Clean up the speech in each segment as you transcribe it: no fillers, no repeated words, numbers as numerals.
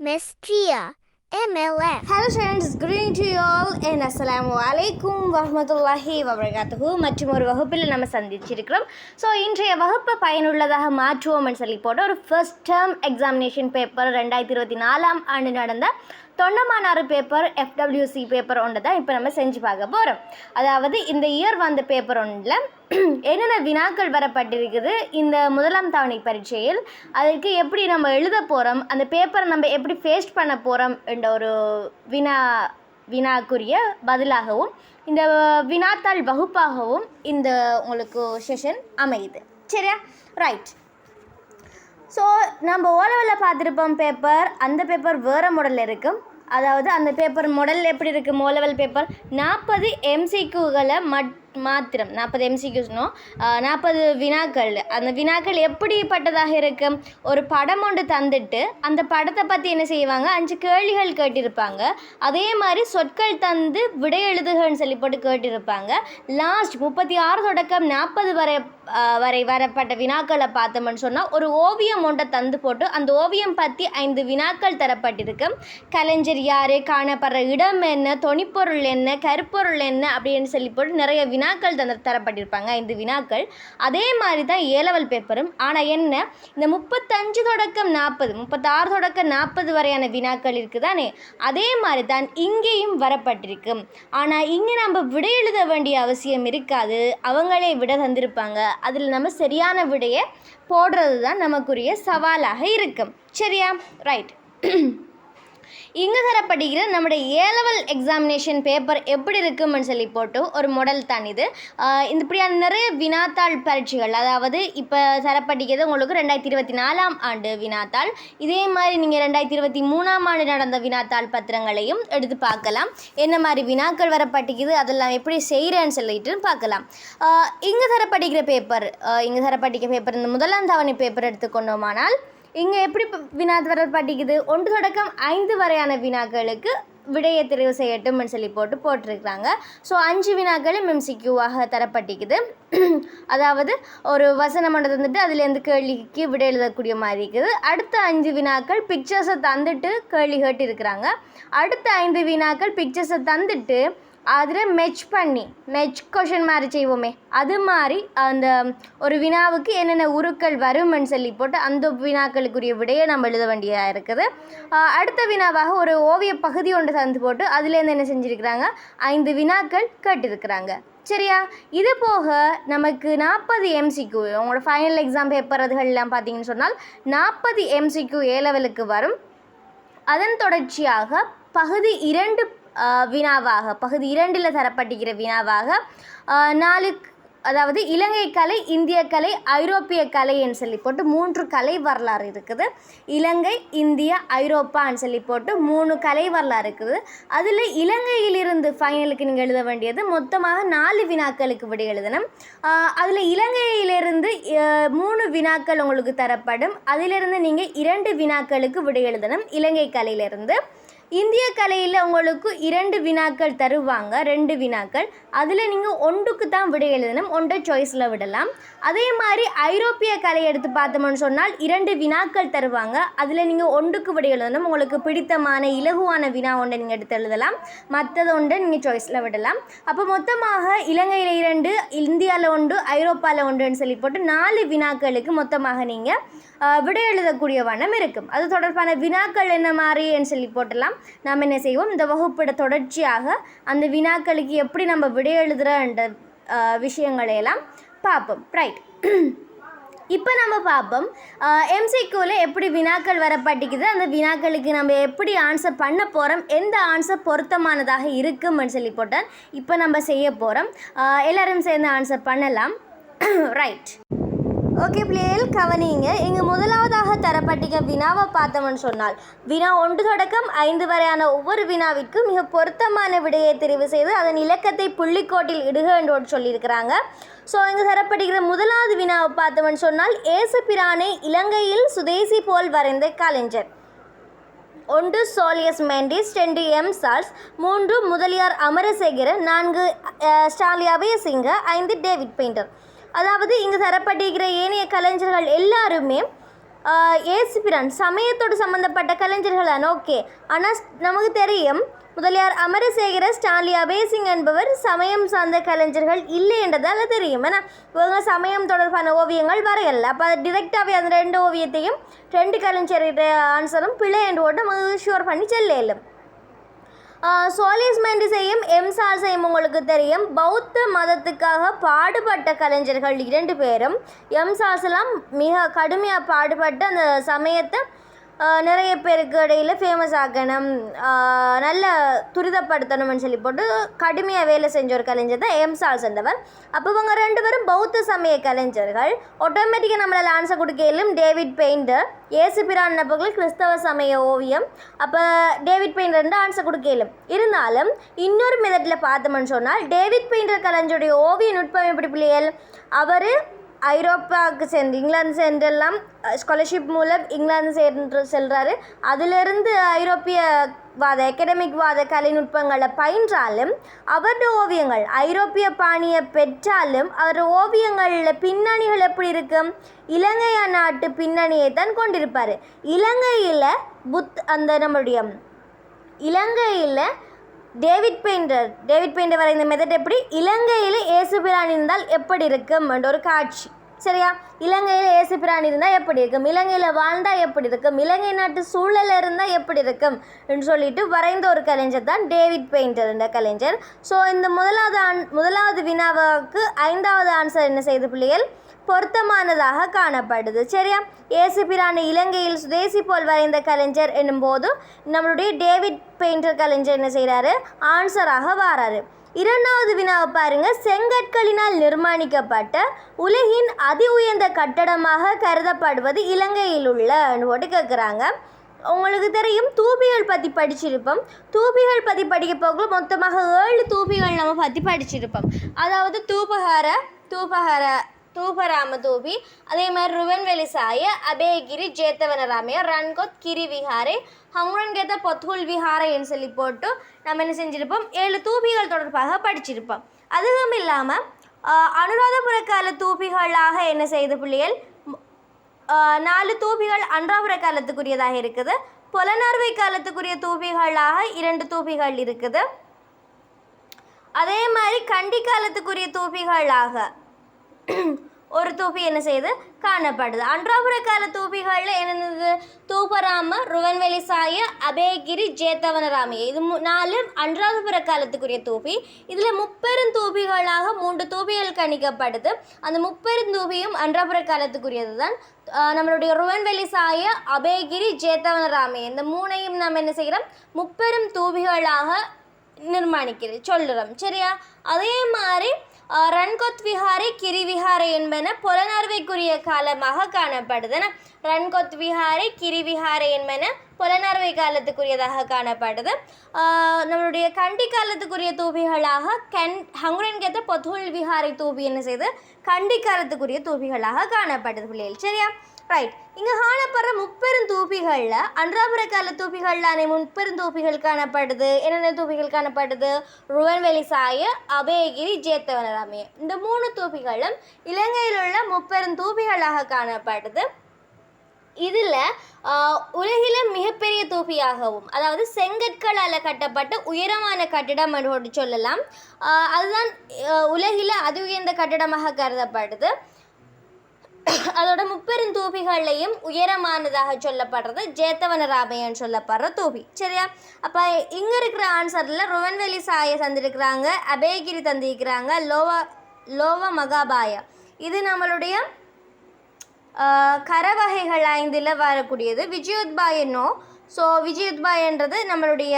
Miss Tia, MLF. Hello students, good evening to you all and Assalamu alaikum warahmatullahi wabarakatuh. மற்றும் ஒரு வகுப்பில் நம்ம சந்திச்சிருக்கிறோம். So இன்றைய வகுப்பை பயனுள்ளதாக மாற்றுவோம்னு சொல்லி போட்டு ஒரு ஃபர்ஸ்ட் டேர்ம் எக்ஸாமினேஷன் பேப்பர் 2024 ஆண்டு நடந்த தொண்டமானாறு பேப்பர் FWC பேப்பர் ஒன்று தான் இப்போ நம்ம செஞ்சு பார்க்க போகிறோம். அதாவது இந்த இயர் வந்த பேப்பர் ஒன்றில் என்னென்ன வினாக்கள் வரப்பட்டிருக்குது இந்த முதலாம் தவணை பரீட்சையில், அதுக்கு எப்படி நம்ம எழுத போகிறோம், அந்த பேப்பரை நம்ம எப்படி ஃபேஸ் பண்ண போகிறோம் என்ற ஒரு வினாக்குரிய பதிலாகவும் இந்த வினாத்தாள் வகுப்பாகவும் இந்த உங்களுக்கு செஷன் அமையுது. சரியா? ரைட். ஸோ நம்ம ஓலவெளில் பார்த்துருப்போம் பேப்பர், அந்த பேப்பர் வேறு மாடலில் இருக்கும். அதாவது அந்த பேப்பர் மாடல் எப்படி இருக்குது? ஓலவெல் பேப்பர் 40 MCQகளை மாத்திரம் 40 MCQஸ்னோ 40 வினாக்கள். அந்த வினாக்கள் எப்படிப்பட்டதாக இருக்கும்? ஒரு படம் ஒன்று தந்துட்டு அந்த படத்தை பற்றி என்ன செய்வாங்க, 5 கேள்விகள் கேட்டிருப்பாங்க. அதே மாதிரி சொற்கள் தந்து விடை எழுதுகன்னு சொல்லி போட்டு கேட்டிருப்பாங்க. லாஸ்ட் 36 தொடக்கம் 40 வரை வரப்பட்ட வினாக்களை பார்த்தோம்னு சொன்னால் ஒரு ஓவியம் ஒன்றை தந்து போட்டு அந்த ஓவியம் பற்றி 5 வினாக்கள் தரப்பட்டிருக்கு. கலைஞர் யார், காணப்படுற இடம் என்ன, தொனிப்பொருள் என்ன, கருப்பொருள் என்ன அப்படின்னு சொல்லி போட்டு நிறைய வினாக்கள் தரப்பட்டிருப்பாங்க, 5 வினாக்கள். அதே மாதிரி தான் ஏலவல் பேப்பரும். ஆனால் என்ன, இந்த 35 தொடக்கம் 40 36 தொடக்கம் 40 வரையான வினாக்கள் இருக்குதானே, அதே மாதிரி தான் இங்கேயும் வரப்பட்டிருக்கு. ஆனால் இங்கே நம்ம விடை எழுத வேண்டிய அவசியம் இருக்காது, அவங்களே விட தந்திருப்பாங்க. அதில் நம்ம சரியான விடையை போடுறது தான் நமக்குரிய சவாலாக இருக்கும். சரியா? ரைட். இங்கே தரப்படுகிற நம்முடைய ஏலவல் எக்ஸாமினேஷன் பேப்பர் எப்படி இருக்குன்னு சொல்லி போட்டு ஒரு மாடல் தான் இது. இந்த இப்படியான நிறைய வினாத்தாள் பரீட்சைகள், அதாவது இப்போ தரப்படுகிறது உங்களுக்கு 2024 ஆண்டு வினாத்தாள். இதே மாதிரி நீங்கள் 2023 ஆண்டு நடந்த வினாத்தாள் பத்திரங்களையும் எடுத்து பார்க்கலாம். என்ன மாதிரி வினாக்கள் வரப்பட்டிருக்குது, அதெல்லாம் எப்படி செய்கிறேன்னு சொல்லிட்டு பார்க்கலாம். இங்கே தரப்படுகிற பேப்பர் இந்த முதலாம் தவணை பேப்பர் எடுத்துக்கொண்டோமானால் இங்கே எப்படி வினா வரப்பட்டிருக்குது, 1 தொடக்கம் 5 வரையான வினாக்களுக்கு விடையை தெரிவு செய்யட்டும்னு சொல்லி போட்டிருக்கிறாங்க. ஸோ 5 வினாக்களும் MCQவாக தரப்பட்டிருக்குது. அதாவது ஒரு வசனம் ஒன்று தந்துட்டு அதுலேருந்து கேள்விக்கு விடை எழுதக்கூடிய மாதிரி இருக்குது. அடுத்த 5 வினாக்கள் பிக்சர்ஸை தந்துட்டு கேள்வி கேட்டு இருக்கிறாங்க. அடுத்த 5 வினாக்கள் பிக்சர்ஸை தந்துட்டு அதில் மெச் கொஷின் மாதிரி செய்வோமே, அது மாதிரி அந்த ஒரு வினாவுக்கு என்னென்ன உருக்கள் வரும்னு சொல்லி போட்டு அந்த வினாக்களுக்குரிய விடையை நம்ம எழுத வேண்டியதாக இருக்குது. அடுத்த வினாவாக ஒரு ஓவிய பகுதி ஒன்று தந்து போட்டு அதுலேருந்து என்ன செஞ்சுருக்கிறாங்க, 5 வினாக்கள் கேட்டிருக்கிறாங்க. சரியா? இது போக நமக்கு 40 MCQ, உங்களோட ஃபைனல் எக்ஸாம் பேப்பர் அதுகள்லாம் பார்த்தீங்கன்னு சொன்னால் 40 MCQ ஏலவலுக்கு வரும். அதன் தொடர்ச்சியாக பகுதி 2 வினாவாக, பகுதி 2ல் தரப்பட்டிருக்கிற வினாவாக 4, அதாவது இலங்கை கலை, இந்திய கலை, ஐரோப்பிய கலைன்னு சொல்லி போட்டு 3 கலை வரலாறு இருக்குது. இலங்கை, இந்தியா, ஐரோப்பான்னு சொல்லி போட்டு 3 கலை வரலாறு இருக்குது. அதில் இலங்கையிலிருந்து ஃபைனலுக்கு நீங்கள் எழுத வேண்டியது மொத்தமாக 4 வினாக்களுக்கு விடை எழுதணும். அதில் இலங்கையிலிருந்து 3 வினாக்கள் உங்களுக்கு தரப்படும். அதிலிருந்து நீங்கள் 2 வினாக்களுக்கு விடை எழுதணும் இலங்கை கலையிலிருந்து. இந்திய கலையில் உங்களுக்கு 2 வினாக்கள் தருவாங்க, 2 வினாக்கள். அதில் நீங்கள் 1க்கு தான் விடை எழுதணும், 1 சாய்ஸில் விடலாம். அதே மாதிரி ஐரோப்பிய கலை எடுத்து பார்த்தோம்னு சொன்னால் 2 வினாக்கள் தருவாங்க. அதில் நீங்கள் 1க்கு விடை எழுதணும். உங்களுக்கு பிடித்தமான இலகுவான வினா ஒன்றை நீங்கள் எடுத்து எழுதலாம், மற்றது ஒன்றை நீங்கள் சாய்ஸில் விடலாம். அப்போ மொத்தமாக இலங்கையில் 2, இந்தியாவில் 1, ஐரோப்பாவில் 1ன்னு சொல்லி போட்டு 4 வினாக்களுக்கு மொத்தமாக நீங்கள் விடை எழுதக்கூடிய வண்ணம் இருக்கும். அது தொடர்பான வினாக்கள் என்ன மாதிரின்னு சொல்லி போட்டலாம். நாம் என்ன செய்வோம், இந்த வகுப்போட தொடர்ச்சியாக அந்த வினாக்களுக்கு எப்படி நம்ம விடை எழுதுகிற விஷயங்களையெல்லாம் பார்ப்போம். ரைட். இப்போ நம்ம பார்ப்போம் MCQவில் எப்படி வினாக்கள் வரப்பட்டிக்குது, அந்த வினாக்களுக்கு நம்ம எப்படி ஆன்சர் பண்ண போகிறோம், எந்த ஆன்சர் பொருத்தமானதாக இருக்கும்னு சொல்லி போட்டால் இப்போ நம்ம செய்ய போகிறோம். எல்லோரும் சேர்ந்து ஆன்சர் பண்ணலாம். ரைட். ஓகே பிள்ளைகள் கவனிங்க. இங்கே முதலாவதாக தரப்பட்டிருக்க வினாவை பார்த்தோம்னு சொன்னால் வினா 1 தொடக்கம் 5 வரையான ஒவ்வொரு வினாவிற்கும் மிக பொருத்தமான விடையை தெரிவு செய்து அதன் இலக்கத்தை புள்ளிக்கோட்டில் இடுக என்று சொல்லியிருக்கிறாங்க. ஸோ இங்கே தரப்பட்டிருக்கிற முதலாவது வினாவை பார்த்தோம்னு சொன்னால் ஏசு பிரானை இலங்கையில் சுதேசி போல் வரைந்த கலைஞர். 1 சோலியஸ் மெண்டிஸ், 2 M சால்ஸ், 3 முதலியார் அமரசேகரன், 4 ஸ்டாலின் அபயசிங்க, 5 டேவிட் பெயிண்டர். அதாவது இங்கு தரப்பட்டிருக்கிற ஏனைய கலைஞர்கள் எல்லாருமே ஏசுபிரான் சமயத்தோடு சம்பந்தப்பட்ட கலைஞர்களான ஓகே. ஆனால் நமக்கு தெரியும் முதலியார் அமரசேகர ஸ்டான்லி அபேசிங் என்பவர் சமயம் சார்ந்த கலைஞர்கள் இல்லை என்றதால் தெரியும். ஏன்னா இவங்க சமயம் தொடர்பான ஓவியங்கள் வரையல. அப்போ அது டிரெக்டாகவே அந்த 2 ஓவியத்தையும் 2 கலைஞர் ஆன்சரும் பிழை என்று போட்டு நமக்கு ஷுவர் பண்ணி செல்லும். சோலிஸ் மெண்டிஸையும் எம்சால்ஸையும் உங்களுக்கு தெரியும் பௌத்த மதத்துக்காக பாடுபட்ட கலைஞர்கள் 2 பேரும். எம்சால்ஸ்லாம் மிக கடுமையாக பாடுபட்டு அந்த சமயத்தை நிறைய பேருக்கு இடையில் ஃபேமஸ் ஆக்கணும், நல்ல துரிதப்படுத்தணும்னு சொல்லி போட்டு கடுமையாக வேலை செஞ்ச ஒரு கலைஞர் தான் எம்சால்ஸ் என்றவர். அப்போ இவங்க 2 பேரும் பௌத்த சமய கலைஞர்கள். ஆட்டோமேட்டிக்காக நம்மளால் ஆன்சர் கொடுக்கலும் டேவிட் பெயிண்டர், ஏசுபிரான் நபர்கள் கிறிஸ்தவ சமய ஓவியம். அப்போ டேவிட் பெயிண்டர் ஆன்சர் கொடுக்கலும். இருந்தாலும் இன்னொரு மெதட்டில் பார்த்தோம்னு சொன்னால் டேவிட் பெயிண்டர் கலைஞருடைய ஓவிய நுட்பம் எப்படி பிள்ளைகள், அவர் ஐரோப்பாவுக்கு சென்று இங்கிலாந்து சென்றெல்லாம் ஸ்காலர்ஷிப் மூலம் இங்கிலாந்து செல்கிறாரு. அதிலிருந்து ஐரோப்பியவாத அகடமிக்வாத கலைநுட்பங்களை பயின்றாலும் அவருடைய ஓவியங்கள் ஐரோப்பிய பாணியை பெற்றாலும் அவர் ஓவியங்களில் பின்னணிகள் எப்படி இருக்கும், இலங்கை நாட்டு பின்னணியை தான் கொண்டிருப்பார். இலங்கையில் அந்த நம்முடைய இலங்கையில் டேவிட் பெயிண்டர் வரைந்த மெத்தட் எப்படி, இலங்கையில் ஏசுபிரான் இருந்தால் எப்படி இருக்கும் என்ற ஒரு காட்சி. சரியா, இலங்கையில் ஏசுபிரான் இருந்தால் எப்படி இருக்கும், இலங்கையில் வாழ்ந்தால் எப்படி இருக்கும், இலங்கை நாட்டு சூழலில் இருந்தால் எப்படி இருக்கும் என்று சொல்லிட்டு வரைந்த ஒரு கலைஞர் தான் டேவிட் பெயிண்டர் என்ற கலைஞர். ஸோ இந்த முதலாவது வினாவுக்கு 5வது ஆன்சர் என்ன செய்து பிள்ளைகள் பொருத்தமானதாக காணப்படுது. சரியா, ஏசுபிரானை இலங்கையில் சுதேசி போல் வரைந்த கலைஞர் என்னும்போது நம்மளுடைய டேவிட் பெயிண்டர் கலைஞர் என்ன செய்கிறாரு ஆன்சராக வாராரு. 2வது வினாவை பாருங்க, செங்கற்களினால் நிர்மாணிக்கப்பட்ட உலகின் அதி உயர்ந்த கட்டடமாக கருதப்படுவது இலங்கையில் உள்ள போட்டு கேட்குறாங்க. உங்களுக்கு தெரியும் தூபிகள் பற்றி படிச்சிருப்போம். தூபிகள் பற்றி படிக்க போக மொத்தமாக 7 தூபிகள் நம்ம பற்றி படிச்சிருப்போம். அதாவது தூபராம தூபி, அதே மாதிரி ருவன்வெளிசாய, அபேகிரி, ஜேத்தவனராமைய, ரன்கோத், கிரி விஹாரை, ஹங்குரன்கேத்த பொத்துல் விஹாரைன்னு சொல்லி போட்டு நம்ம என்ன செஞ்சுருப்போம் 7 தூபிகள் தொடர்பாக படிச்சிருப்போம். அதுவும் இல்லாமல் அனுராதபுர கால தூபிகளாக என்ன செய்த பிள்ளைகள் 4 தூபிகள் அன்றாபுர காலத்துக்குரியதாக இருக்குது. புலனறுவை காலத்துக்குரிய தூபிகளாக 2 தூபிகள் இருக்குது. அதே மாதிரி கண்டி காலத்துக்குரிய தூபிகளாக ஒரு தூபி என்ன செய்து காணப்படுது. அன்றாபுர கால தூபிகளில் என்னது தூபராம, ருவன்வெளிசாய, அபேகிரி, ஜேத்தவனராமைய, இது 4 அன்றாபுர காலத்துக்குரிய தூபி. இதில் 30 தூபிகளாக 3 தூபிகள் கணிக்கப்படுது. அந்த 30 தூபியும் அன்றாபுர காலத்துக்குரியது தான். நம்மளுடைய ருவன்வெளிசாய, அபேகிரி, ஜேத்தவனராமைய இந்த 3ஐயும் நாம் என்ன செய்கிறோம் 30 தூபிகளாக சொல்லுறோம். சரியா, அதே மாதிரி ரன்கொத் விஹாரை, கிரி விஹாரை என்பன புலனறுவைக்குரிய காலமாக காணப்படுது. ரன்கொத் விஹாரை, கிரி விஹாரை என்பன புலனறுவை காலத்துக்குரியதாக காணப்படுது. நம்மளுடைய கண்டி காலத்துக்குரிய தூபிகளாக ஹங்குரன்கேத்த பொத்துல் விஹாரை தூபி என்ன செய்து கண்டி காலத்துக்குரிய தூபிகளாக காணப்படுது பிள்ளைகள். சரியா, ரைட். இங்கே காணப்படுற 30 தூபிகளில் அன்றாபுர கால தூபிகளான 30 தூபிகள் காணப்படுது. என்னென்ன தூபிகள் காணப்படுது, ருவன்வெளிசாய, அபேகிரி, ஜேத்தவனராமைய இந்த 3 தூபிகளும் இலங்கையில் உள்ள 30 தூபிகளாக காணப்படுது. இதில் உலகில மிகப்பெரிய தூபியாகவும், அதாவது செங்கற்களால் கட்டப்பட்ட உயரமான கட்டிடம் என்று சொல்லலாம். அதுதான் உலகில அதி உயர்ந்த கட்டிடமாக கருதப்படுது. அதோட 30 தூபிகளையும் உயரமானதாக சொல்லப்படுறது ஜேத்தவனராமையன்னு சொல்லப்படுற தூபி. சரியா, அப்போ இங்கே இருக்கிற ஆன்சரில் ருவன்வெளிசாய தந்திருக்கிறாங்க, அபேகிரி தந்திருக்கிறாங்க, லோவ மகாபாய இது நம்மளுடைய கரவகைகள் 5ல் வரக்கூடியது. விஜயோத்பாயனோ, ஸோ விஜயோத்பாயன்றது நம்மளுடைய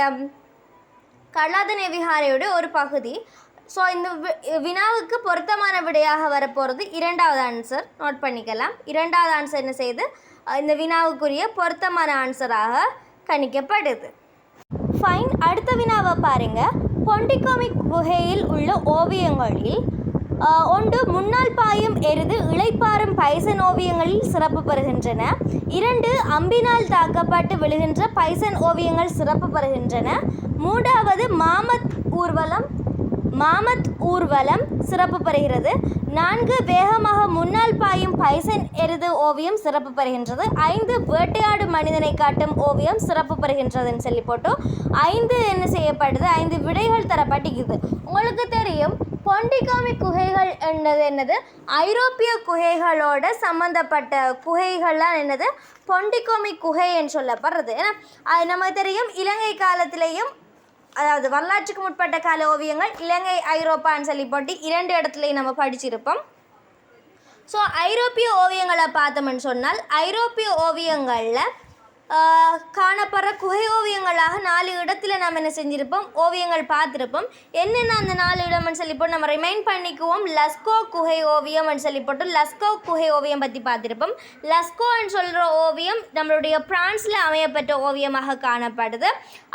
கலாதன விஹாரையோட ஒரு பகுதி. ஸோ இந்த வினாவுக்கு பொருத்தமான விடையாக வரப்போகிறது 2வது ஆன்சர். நோட் பண்ணிக்கலாம். 2வது ஆன்சர் என்ன செய்து இந்த வினாவுக்குரிய பொருத்தமான ஆன்சராக கணிக்கப்படுது. ஃபைன். அடுத்த வினாவை பாருங்கள். பொண்டிகோமிக் குகையில் உள்ள ஓவியங்களில் ஒன்று முன்னால் பாயும் எருது இளைப்பாறும் பைசன் ஓவியங்களில் சிறப்பு பெறுகின்றன. 2 அம்பினால் தாக்கப்பட்டு விழுகின்ற பைசன் ஓவியங்கள் சிறப்பு பெறுகின்றன. 3வது மாமத் ஊர்வலம் மாமத் ஊர்வலம் சிறப்பு பெறுகிறது. 4 வேகமாக முன்னால் பாயும் பைசன் எருது ஓவியம் சிறப்பு பெறுகின்றது. 5 வேட்டையாடு மனிதனை காட்டும் ஓவியம் சிறப்பு பெறுகின்றதுன்னு சொல்லி போட்டு 5 என்ன செய்யப்படுது, 5 விடைகள் தரப்பட்டிருக்குது. உங்களுக்கு தெரியும் பொண்டிகாமி குகைகள் என்னது ஐரோப்பிய குகைகளோட சம்பந்தப்பட்ட குகைகள்லாம் என்னது பொண்டிகாமி குகை என்று சொல்லப்படுறது. ஏன்னா நமக்கு தெரியும் இலங்கை காலத்திலேயும் அதாவது வரலாற்றுக்கு முற்பட்ட கால ஓவியங்கள் இலங்கை ஐரோப்பான்னு சொல்லி போட்டு 2 இடத்துலையும் நம்ம படிச்சிருப்போம். ஸோ ஐரோப்பிய ஓவியங்களை பார்த்தோம்னு சொன்னால் ஐரோப்பிய ஓவியங்களில் காணப்படுற குகை ஓவியங்களாக 4 இடத்துல நம்ம என்ன செஞ்சுருப்போம், ஓவியங்கள் பார்த்துருப்போம். என்னென்ன அந்த 4 இடம்னு சொல்லி போட்டு நம்ம ரிமைண்ட் பண்ணிக்குவோம். லஸ்கோ குகை ஓவியம்னு சொல்லி போட்டு லஸ்கோ குகை ஓவியம் பற்றி பார்த்துருப்போம். லஸ்கோன்னு சொல்கிற ஓவியம் நம்மளுடைய பிரான்ஸில் அமையப்பட்ட ஓவியமாக காணப்படுது.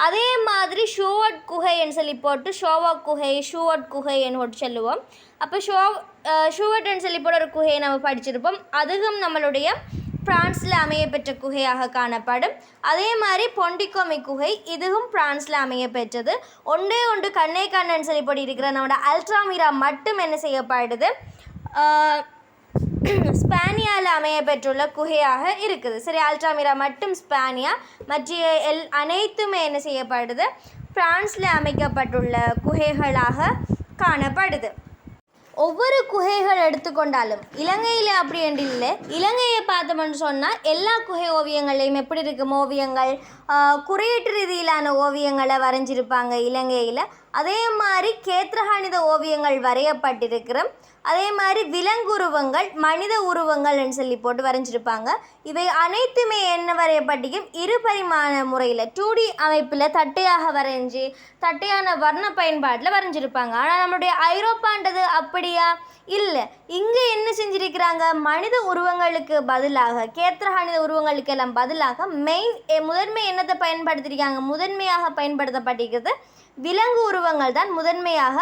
அதே மாதிரி ஷூவர்ட் குகைன்னு சொல்லி போட்டு ஷோவர்ட் குகை ஷூவர்ட் குகைன்னு போட்டு சொல்லுவோம். அப்போ ஷூவர்ட்னு சொல்லி போட்டு ஒரு குகையை நம்ம படிச்சிருப்போம். அதுவும் நம்மளுடைய பிரான்ஸில் அமையப்பெற்ற குகையாக காணப்படும். அதே மாதிரி பொண்டிகாமி குகை இதுவும் பிரான்ஸில் அமையப்பெற்றது. ஒன்று கண்ணே கண்ணன்னு சொல்லி போட்டு இருக்கிற நம்மளோட அல்ட்ராமிரா மட்டும் என்ன செய்யப்படுது, ஸ்பானியாவில் அமையப்பெற்றுள்ள குகையாக இருக்குது. சரி, அல்ட்ராமிரா மட்டும் ஸ்பானியா, மற்ற அனைத்துமே என்ன செய்யப்படுது பிரான்ஸில் அமைக்கப்பட்டுள்ள குகைகளாக காணப்படுது. ஒவ்வொரு குகைகள் எடுத்துக்கொண்டாலும் இலங்கையில் அப்படி என்று இல்லை. இலங்கையை பார்த்தோம்னு சொன்னால் எல்லா குகை ஓவியங்களையும் எப்படி இருக்கும் ஓவியங்கள் குறியீட்டு ரீதியிலான ஓவியங்களை வரைஞ்சிருப்பாங்க இலங்கையில். அதே மாதிரி கேத்திரகணித ஓவியங்கள் வரையப்பட்டிருக்கிறோம். அதே மாதிரி விலங்குருவங்கள் மனித உருவங்கள்னு சொல்லி போட்டு வரைஞ்சிருப்பாங்க. இவை அனைத்துமே என்ன வரையப்பட்டிருக்கும், 2 பரிமாண முறையில் 2D அமைப்பில் தட்டையாக வரைஞ்சி தட்டையான வர்ண பயன்பாட்டில் வரைஞ்சிருப்பாங்க. ஆனால் நம்மளுடைய ஐரோப்பான்றது அப்படியா இல்லை. இங்கே என்ன செஞ்சிருக்கிறாங்க, மனித உருவங்களுக்கு பதிலாக கேத்திரகணித உருவங்களுக்கு எல்லாம் பதிலாக முதன்மை என்னத்தை பயன்படுத்தியிருக்காங்க, முதன்மையாக பயன்படுத்தப்பட்டிருக்கிறது விலங்கு உருவங்கள் தான் முதன்மையாக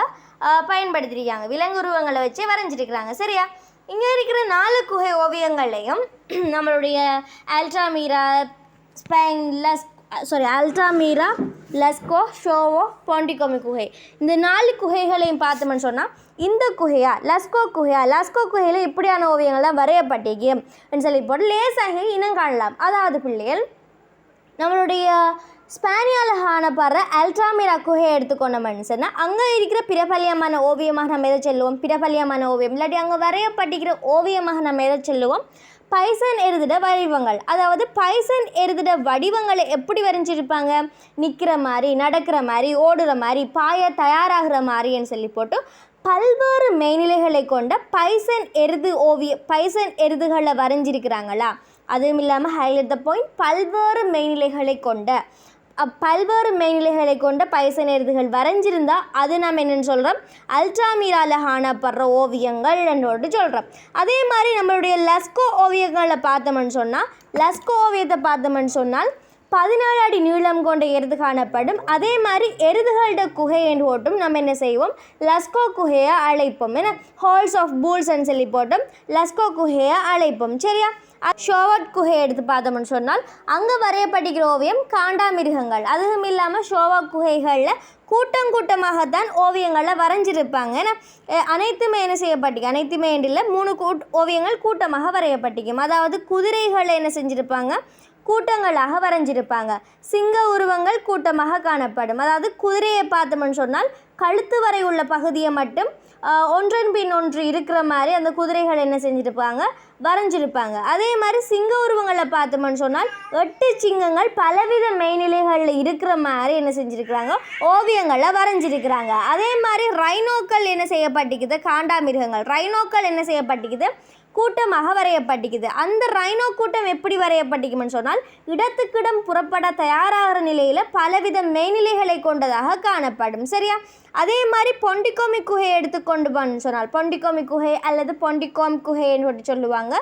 பயன்படுத்தியிருக்காங்க. விலங்கு உருவங்களை வச்சே வரைஞ்சிருக்கிறாங்க. சரியா, இங்கே இருக்கிற 4 குகை ஓவியங்கள்லையும் நம்மளுடைய அல்ட்ராமீரா லஸ்கோ ஷோவோ பொண்டிகாமி குகை இந்த 4 குகைகளையும் பார்த்தோம்னு சொன்னால் இந்த குகையா லஸ்கோ குகையில் இப்படியான ஓவியங்கள்லாம் வரையப்பட்டிருக்குன்னு சொல்லி போட்டு லேசாக இனம் காணலாம். அதாவது பிள்ளைகள் நம்மளுடைய ஸ்பானியாவில் காணப்படுற அல்ட்ராமிரா குகையை எடுத்துக்கொண்டோம்னு சொன்னால் அங்கே இருக்கிற பிரபல்யமான ஓவியமாக நம்ம எதை சொல்லுவோம், பிரபல்யமான ஓவியம் இல்லாட்டி அங்கே வரையப்பட்டிருக்கிற ஓவியமாக நம்ம எதை சொல்லுவோம், பைசன் எருதிட வடிவங்கள். அதாவது பைசன் எருதிட வடிவங்களை எப்படி வரைஞ்சிருப்பாங்க, நிற்கிற மாதிரி நடக்கிற மாதிரி ஓடுற மாதிரி பாய தயாராகிற மாதிரின்னு சொல்லி போட்டு பல்வேறு மெய்நிலைகளை கொண்ட பைசன் எருதுகளை வரைஞ்சிருக்கிறாங்களா. அதுவும் இல்லாமல் ஹைலைட் த பாயிண்ட், பல்வேறு மெய்நிலைகளை கொண்ட பைசன் எருதுகள் வரைஞ்சிருந்தால் அது நம்ம என்னென்னு சொல்கிறோம், அல்ட்ராமீராவில் காணப்படுற ஓவியங்கள் என்று சொல்கிறோம். அதே மாதிரி நம்மளுடைய லஸ்கோ ஓவியத்தை பார்த்தோம்னு சொன்னால் 14 அடி நீளம் கொண்ட எருது காணப்படும். அதே மாதிரி எருதுகளோட குகை என்று போட்டும் நம்ம என்ன செய்வோம், லஸ்கோ குகையை அழைப்போம். ஏன்னா ஹால்ஸ் ஆஃப் பூல்ஸ்ன்னு சொல்லி போட்டோம் லஸ்கோ குகையை அழைப்போம். சரியா, ஷோவர்ட் குகையை எடுத்து பார்த்தோம்னு சொன்னால் அங்கே வரையப்பட்டிருக்கிற ஓவியம் காண்டாமிருகங்கள். அதுவும் இல்லாமல் ஷோவர்ட் குகைகளில் கூட்டமாகத்தான் ஓவியங்களில் வரைஞ்சிருப்பாங்க. ஏன்னா அனைத்துமே என்ன செய்யப்பட்டிருக்கு, அனைத்துமே இல்லை 3 ஓவியங்கள் கூட்டமாக வரையப்பட்டிருக்கும். அதாவது குதிரைகளை என்ன செஞ்சுருப்பாங்க, கூட்டங்களாக வரைஞ்சிருப்பாங்க. சிங்க உருவங்கள் கூட்டமாக காணப்படும். அதாவது குதிரையை பார்த்தோம்னு சொன்னால் கழுத்து வரை உள்ள பகுதியை மட்டும் ஒன்றன் பின் ஒன்று இருக்கிற மாதிரி அந்த குதிரைகள் என்ன செஞ்சுருப்பாங்க, வரைஞ்சிருப்பாங்க. அதே மாதிரி சிங்க உருவங்களை பார்த்தோம்னு சொன்னால் 8 சிங்கங்கள் பலவித மெய்நிலைகளில் இருக்கிற மாதிரி என்ன செஞ்சுருக்கிறாங்க, ஓவியங்களை வரைஞ்சிருக்கிறாங்க. அதே மாதிரி ரைனோக்கள் என்ன செய்யப்பட்டிருக்குது, காண்டாமிருகங்கள் ரைனோக்கள் என்ன செய்யப்பட்டிருக்குது, கூட்டமாக வரையப்பட்டிருக்குது. அந்த ரைனோ கூட்டம் எப்படி வரையப்பட்டிருக்குன்னு சொன்னால் இடத்துக்கிடம் புறப்பட தயாராகிற நிலையில் பலவித மெய்நிலைகளை கொண்டதாக காணப்படும். சரியா, அதே மாதிரி பொண்டிகாமி குகையை எடுத்துக்கொண்டு போன்னு சொன்னால் பொண்டிகாமி குகை அல்லது பொண்டிகாம் குகைன்னு சொல்லுவாங்க.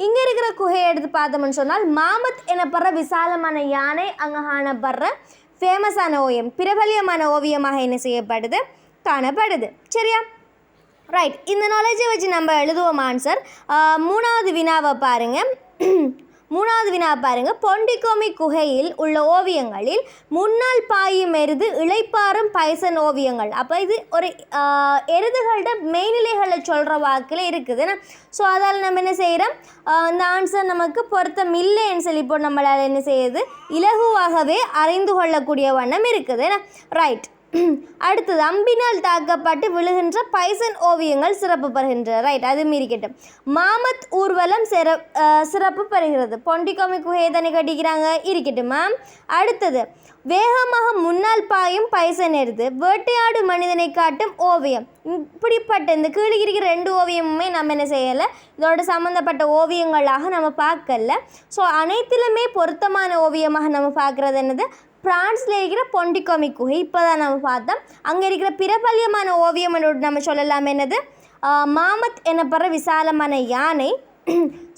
இங்கே இருக்கிற குகையை எடுத்து பார்த்தோம்னு சொன்னால் மாமத் எனப்படுற விசாலமான யானை அங்கே காணப்படுற ஃபேமஸான ஓவியம் பிரபல்யமான ஓவியமாக என்ன செய்யப்படுது, காணப்படுது. சரியா, ரைட். இந்த நாலேஜை வச்சு நம்ம எழுதுவோம் ஆன்சர். 3வது வினாவை பாருங்கள். மூணாவது வினா பாருங்க, பொண்டிக்கோமி குகையில் உள்ள ஓவியங்களில் முன்னாள் பாயும் எருது இளைப்பாறும் பைசன் ஓவியங்கள். அப்போ இது ஒரு எருதுகளோட மெய்நிலைகளை சொல்கிற வாக்கில் இருக்குது. ஸோ அதால் நம்ம என்ன செய்கிறோம், இந்த ஆன்சர் நமக்கு பொருத்தம் இல்லைன்னு சொல்லி இப்போ நம்மளால் என்ன செய்யுது, இலகுவாகவே அறிந்து கொள்ளக்கூடிய வண்ணம் இருக்குது. ரைட். அடுத்தது, அம்பினால் தாக்கப்பட்டு விழுகின்ற பைசன் ஓவியங்கள் சிறப்பு பெறுகின்ற. ரைட், அது மீறிக்கட்டும். மாமத் ஊர்வலம் சிறப்பு பெறுகிறது. பொண்டிக்கோமி குகையை தானே கட்டிக்கிறாங்க, இருக்கட்டும் மேம். அடுத்தது, வேகமாக முன்னால் பாயும் பைசன் எருது வேட்டையாடு மனிதனை காட்டும் ஓவியம். இப்படிப்பட்ட இந்த கீழே இருக்கிற 2 ஓவியமுமே நம்ம என்ன செய்யலை, இதோட சம்மந்தப்பட்ட ஓவியங்களாக நம்ம பார்க்கல. ஸோ அனைத்திலுமே பொருத்தமான ஓவியமாக நம்ம பார்க்குறது என்னது, பிரான்ஸில் இருக்கிற பொண்டிக்கோமி குகை. இப்போ தான் நம்ம பார்த்தோம். அங்கே இருக்கிற பிரபல்யமான ஓவியம் நம்ம சொல்லலாம் என்னது, மாமத் எனப்படுற விசாலமான யானை.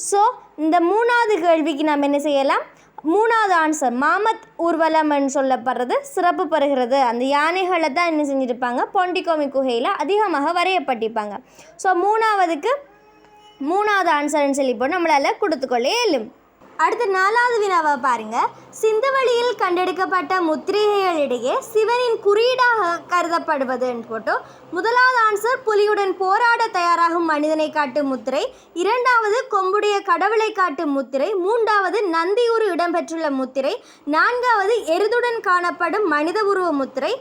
ஸோ இந்த 3வது கேள்விக்கு நம்ம என்ன செய்யலாம், 3வது ஆன்சர் மாமத் ஊர்வலம்னு சொல்லப்படுறது சிறப்பு பெறுகிறது. அந்த யானைகளை தான் என்ன செஞ்சுருப்பாங்க, பொண்டிக்கோமி குகையில் அதிகமாக வரையப்பட்டிருப்பாங்க. ஸோ 3வதுக்கு 3வது ஆன்சர்னு சொல்லி இப்போ நம்மளால் கொடுத்துக்கொள்ளே இயலும். அடுத்த 4வது வினாவை பாருங்க, சிந்துவெளியில் கண்டெடுக்கப்பட்ட முத்திரைகளிடையே சிவனின் குறியீடாக கருதப்படுவதுன்னு போட்டு, 1வது ஆன்சர் புலியுடன் போராட தயாராகும் மனிதனை காட்டும் முத்திரை, 2வது கொம்புடைய கடவுளை காட்டும் முத்திரை, 3வது நந்தியூர் இடம்பெற்றுள்ள முத்திரை, 4வது எருதுடன் காணப்படும் மனித உருவ முத்திரை,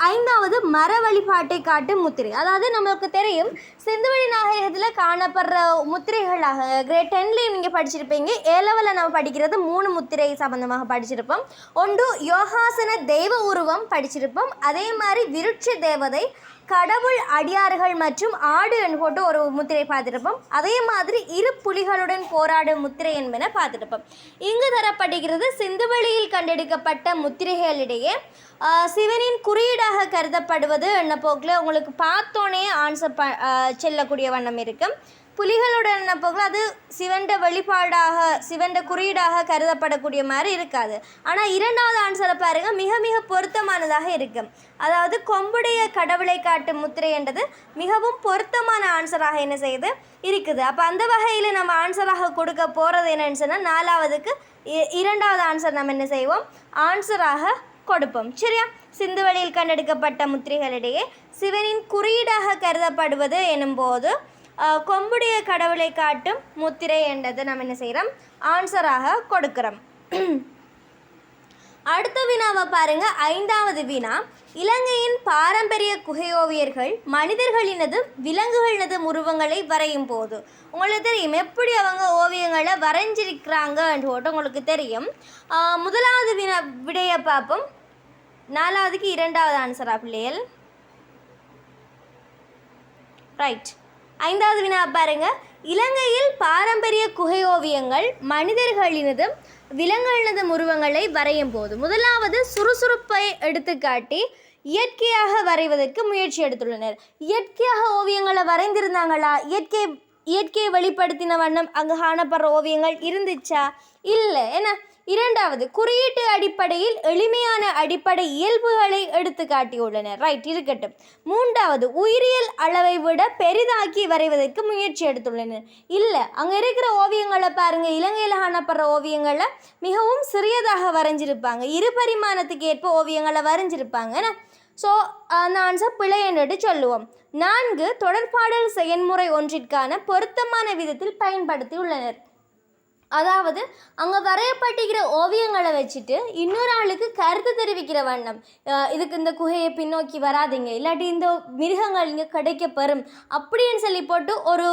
5வது மர வழிபாட்டை காட்டும் முத்திரை. அதாவது நமக்கு தெரியும், சிந்துவெளி நாகரிகத்தில் காணப்படுற முத்திரைகளாக கிரேட் 10லேயும் நீங்கள் படிச்சிருப்பீங்க. ஏலவல் நம்ம படிக்கிறது 3 முத்திரை சம்பந்தமாக படிச்சிருப்போம். ஒன்று யோகாசன தெய்வ உருவம் படிச்சிருப்போம். அதே மாதிரி விருட்ச தேவதை, கடவுள் அடியார்கள் மற்றும் ஆடு போட்டு ஒரு முத்திரை பார்த்துருப்போம். அதே மாதிரி 2 புலிகளுடன் போராடும் முத்திரை என்பன பார்த்துருப்போம். இங்கு தரப்படுகிறது சிந்துவெளியில் கண்டெடுக்கப்பட்ட முத்திரைகளிடையே சிவனின் குறியீடாக கருதப்படுவது என்ன போக்கில் உங்களுக்கு பார்த்தோன்னே ஆன்சர் செல்லக்கூடிய வண்ணம் இருக்கும். புலிகளுடன் போக்கில் அது சிவண்ட வெளிப்பாடாக சிவண்ட குறியீடாக கருதப்படக்கூடிய மாதிரி இருக்காது. ஆனால் 2வது ஆன்சரை பாருங்கள், மிக மிக பொருத்தமானதாக இருக்கும். அதாவது கொம்புடைய கடவுளை காட்டும் முத்திரை என்றது மிகவும் பொருத்தமான ஆன்சராக என்ன செய்யுது இருக்குது. அப்போ அந்த வகையில் நம்ம ஆன்சராக கொடுக்க போகிறது என்னன்னு சொன்னால் 4வதுக்கு 2வது ஆன்சர் நம்ம என்ன செய்வோம், ஆன்சராக கொடுப்போம். சரியா? சிந்துவெளியில் கண்டெடுக்கப்பட்ட முத்திரைகளிடையே சிவனின் குறியீடாக கருதப்படுவது எனும்போது கொம்புடைய கடவுளை காட்டும் முத்திரை என்றதை நம்ம என்ன செய்கிறோம், ஆன்சராக கொடுக்கிறோம். அடுத்த வினாவை பாருங்க, 5வது வினா, இலங்கையின் பாரம்பரிய குகையோவியர்கள் மனிதர்களினதும் விலங்குகளினதும் உருவங்களை வரையும் போது உங்களுக்கு தெரியும் எப்படி அவங்க ஓவியங்களை வரைஞ்சிருக்கிறாங்கன்னு போட்டு உங்களுக்கு தெரியும். 1வது விடையை பார்ப்போம். 4வதுக்கு 2வது ஆன்சரா பிள்ளைகள்? ரைட். 5வது வினா பாருங்க, இலங்கையில் பாரம்பரிய குகை ஓவியங்கள் மனிதர்களினதும் விலங்குகளினதும் உருவங்களை வரையும் போது 1வது சுறுசுறுப்பை எடுத்துக்காட்டி இயற்கையாக வரைவதற்கு முயற்சி எடுத்துள்ளனர். இயற்கையாக ஓவியங்களை வரைந்திருந்தாங்களா? இயற்கையை வெளிப்படுத்தின வண்ணம் அங்கு காணப்படுற ஓவியங்கள் இருந்துச்சா? இல்லை. ஏன்னா 2வது குறியீட்டு அடிப்படையில் எளிமையான அடிப்படை இயல்புகளை எடுத்து காட்டியுள்ளனர். ரைட், இருக்கட்டும். 3வது உயிரியல் அளவை விட பெரிதாக்கி வரைவதற்கு முயற்சி எடுத்துள்ளனர். இல்லை, அங்கே இருக்கிற ஓவியங்களை பாருங்கள், இலங்கையில் காணப்படுற ஓவியங்களை மிகவும் சிறியதாக வரைஞ்சிருப்பாங்க. 2 பரிமாணத்துக்கு ஏற்ப ஓவியங்களை வரைஞ்சிருப்பாங்க. ஸோ அந்த ஆன்சர் பிழை என்று சொல்லுவோம். 4 தொடர்பாடல் செயல்முறை ஒன்றிற்கான பொருத்தமான விதத்தில் பயன்படுத்தி உள்ளனர். அதாவது அங்கே வரையப்பட்டிருக்கிற ஓவியங்களை வச்சுட்டு இன்னொரு ஆளுக்கு கருத்து தெரிவிக்கிற வண்ணம், இதுக்கு இந்த குகையை பின்னோக்கி வராதிங்க, இல்லாட்டி இந்த மிருகங்கள் இங்கே கிடைக்க பெறும் அப்படின்னு சொல்லி போட்டு ஒரு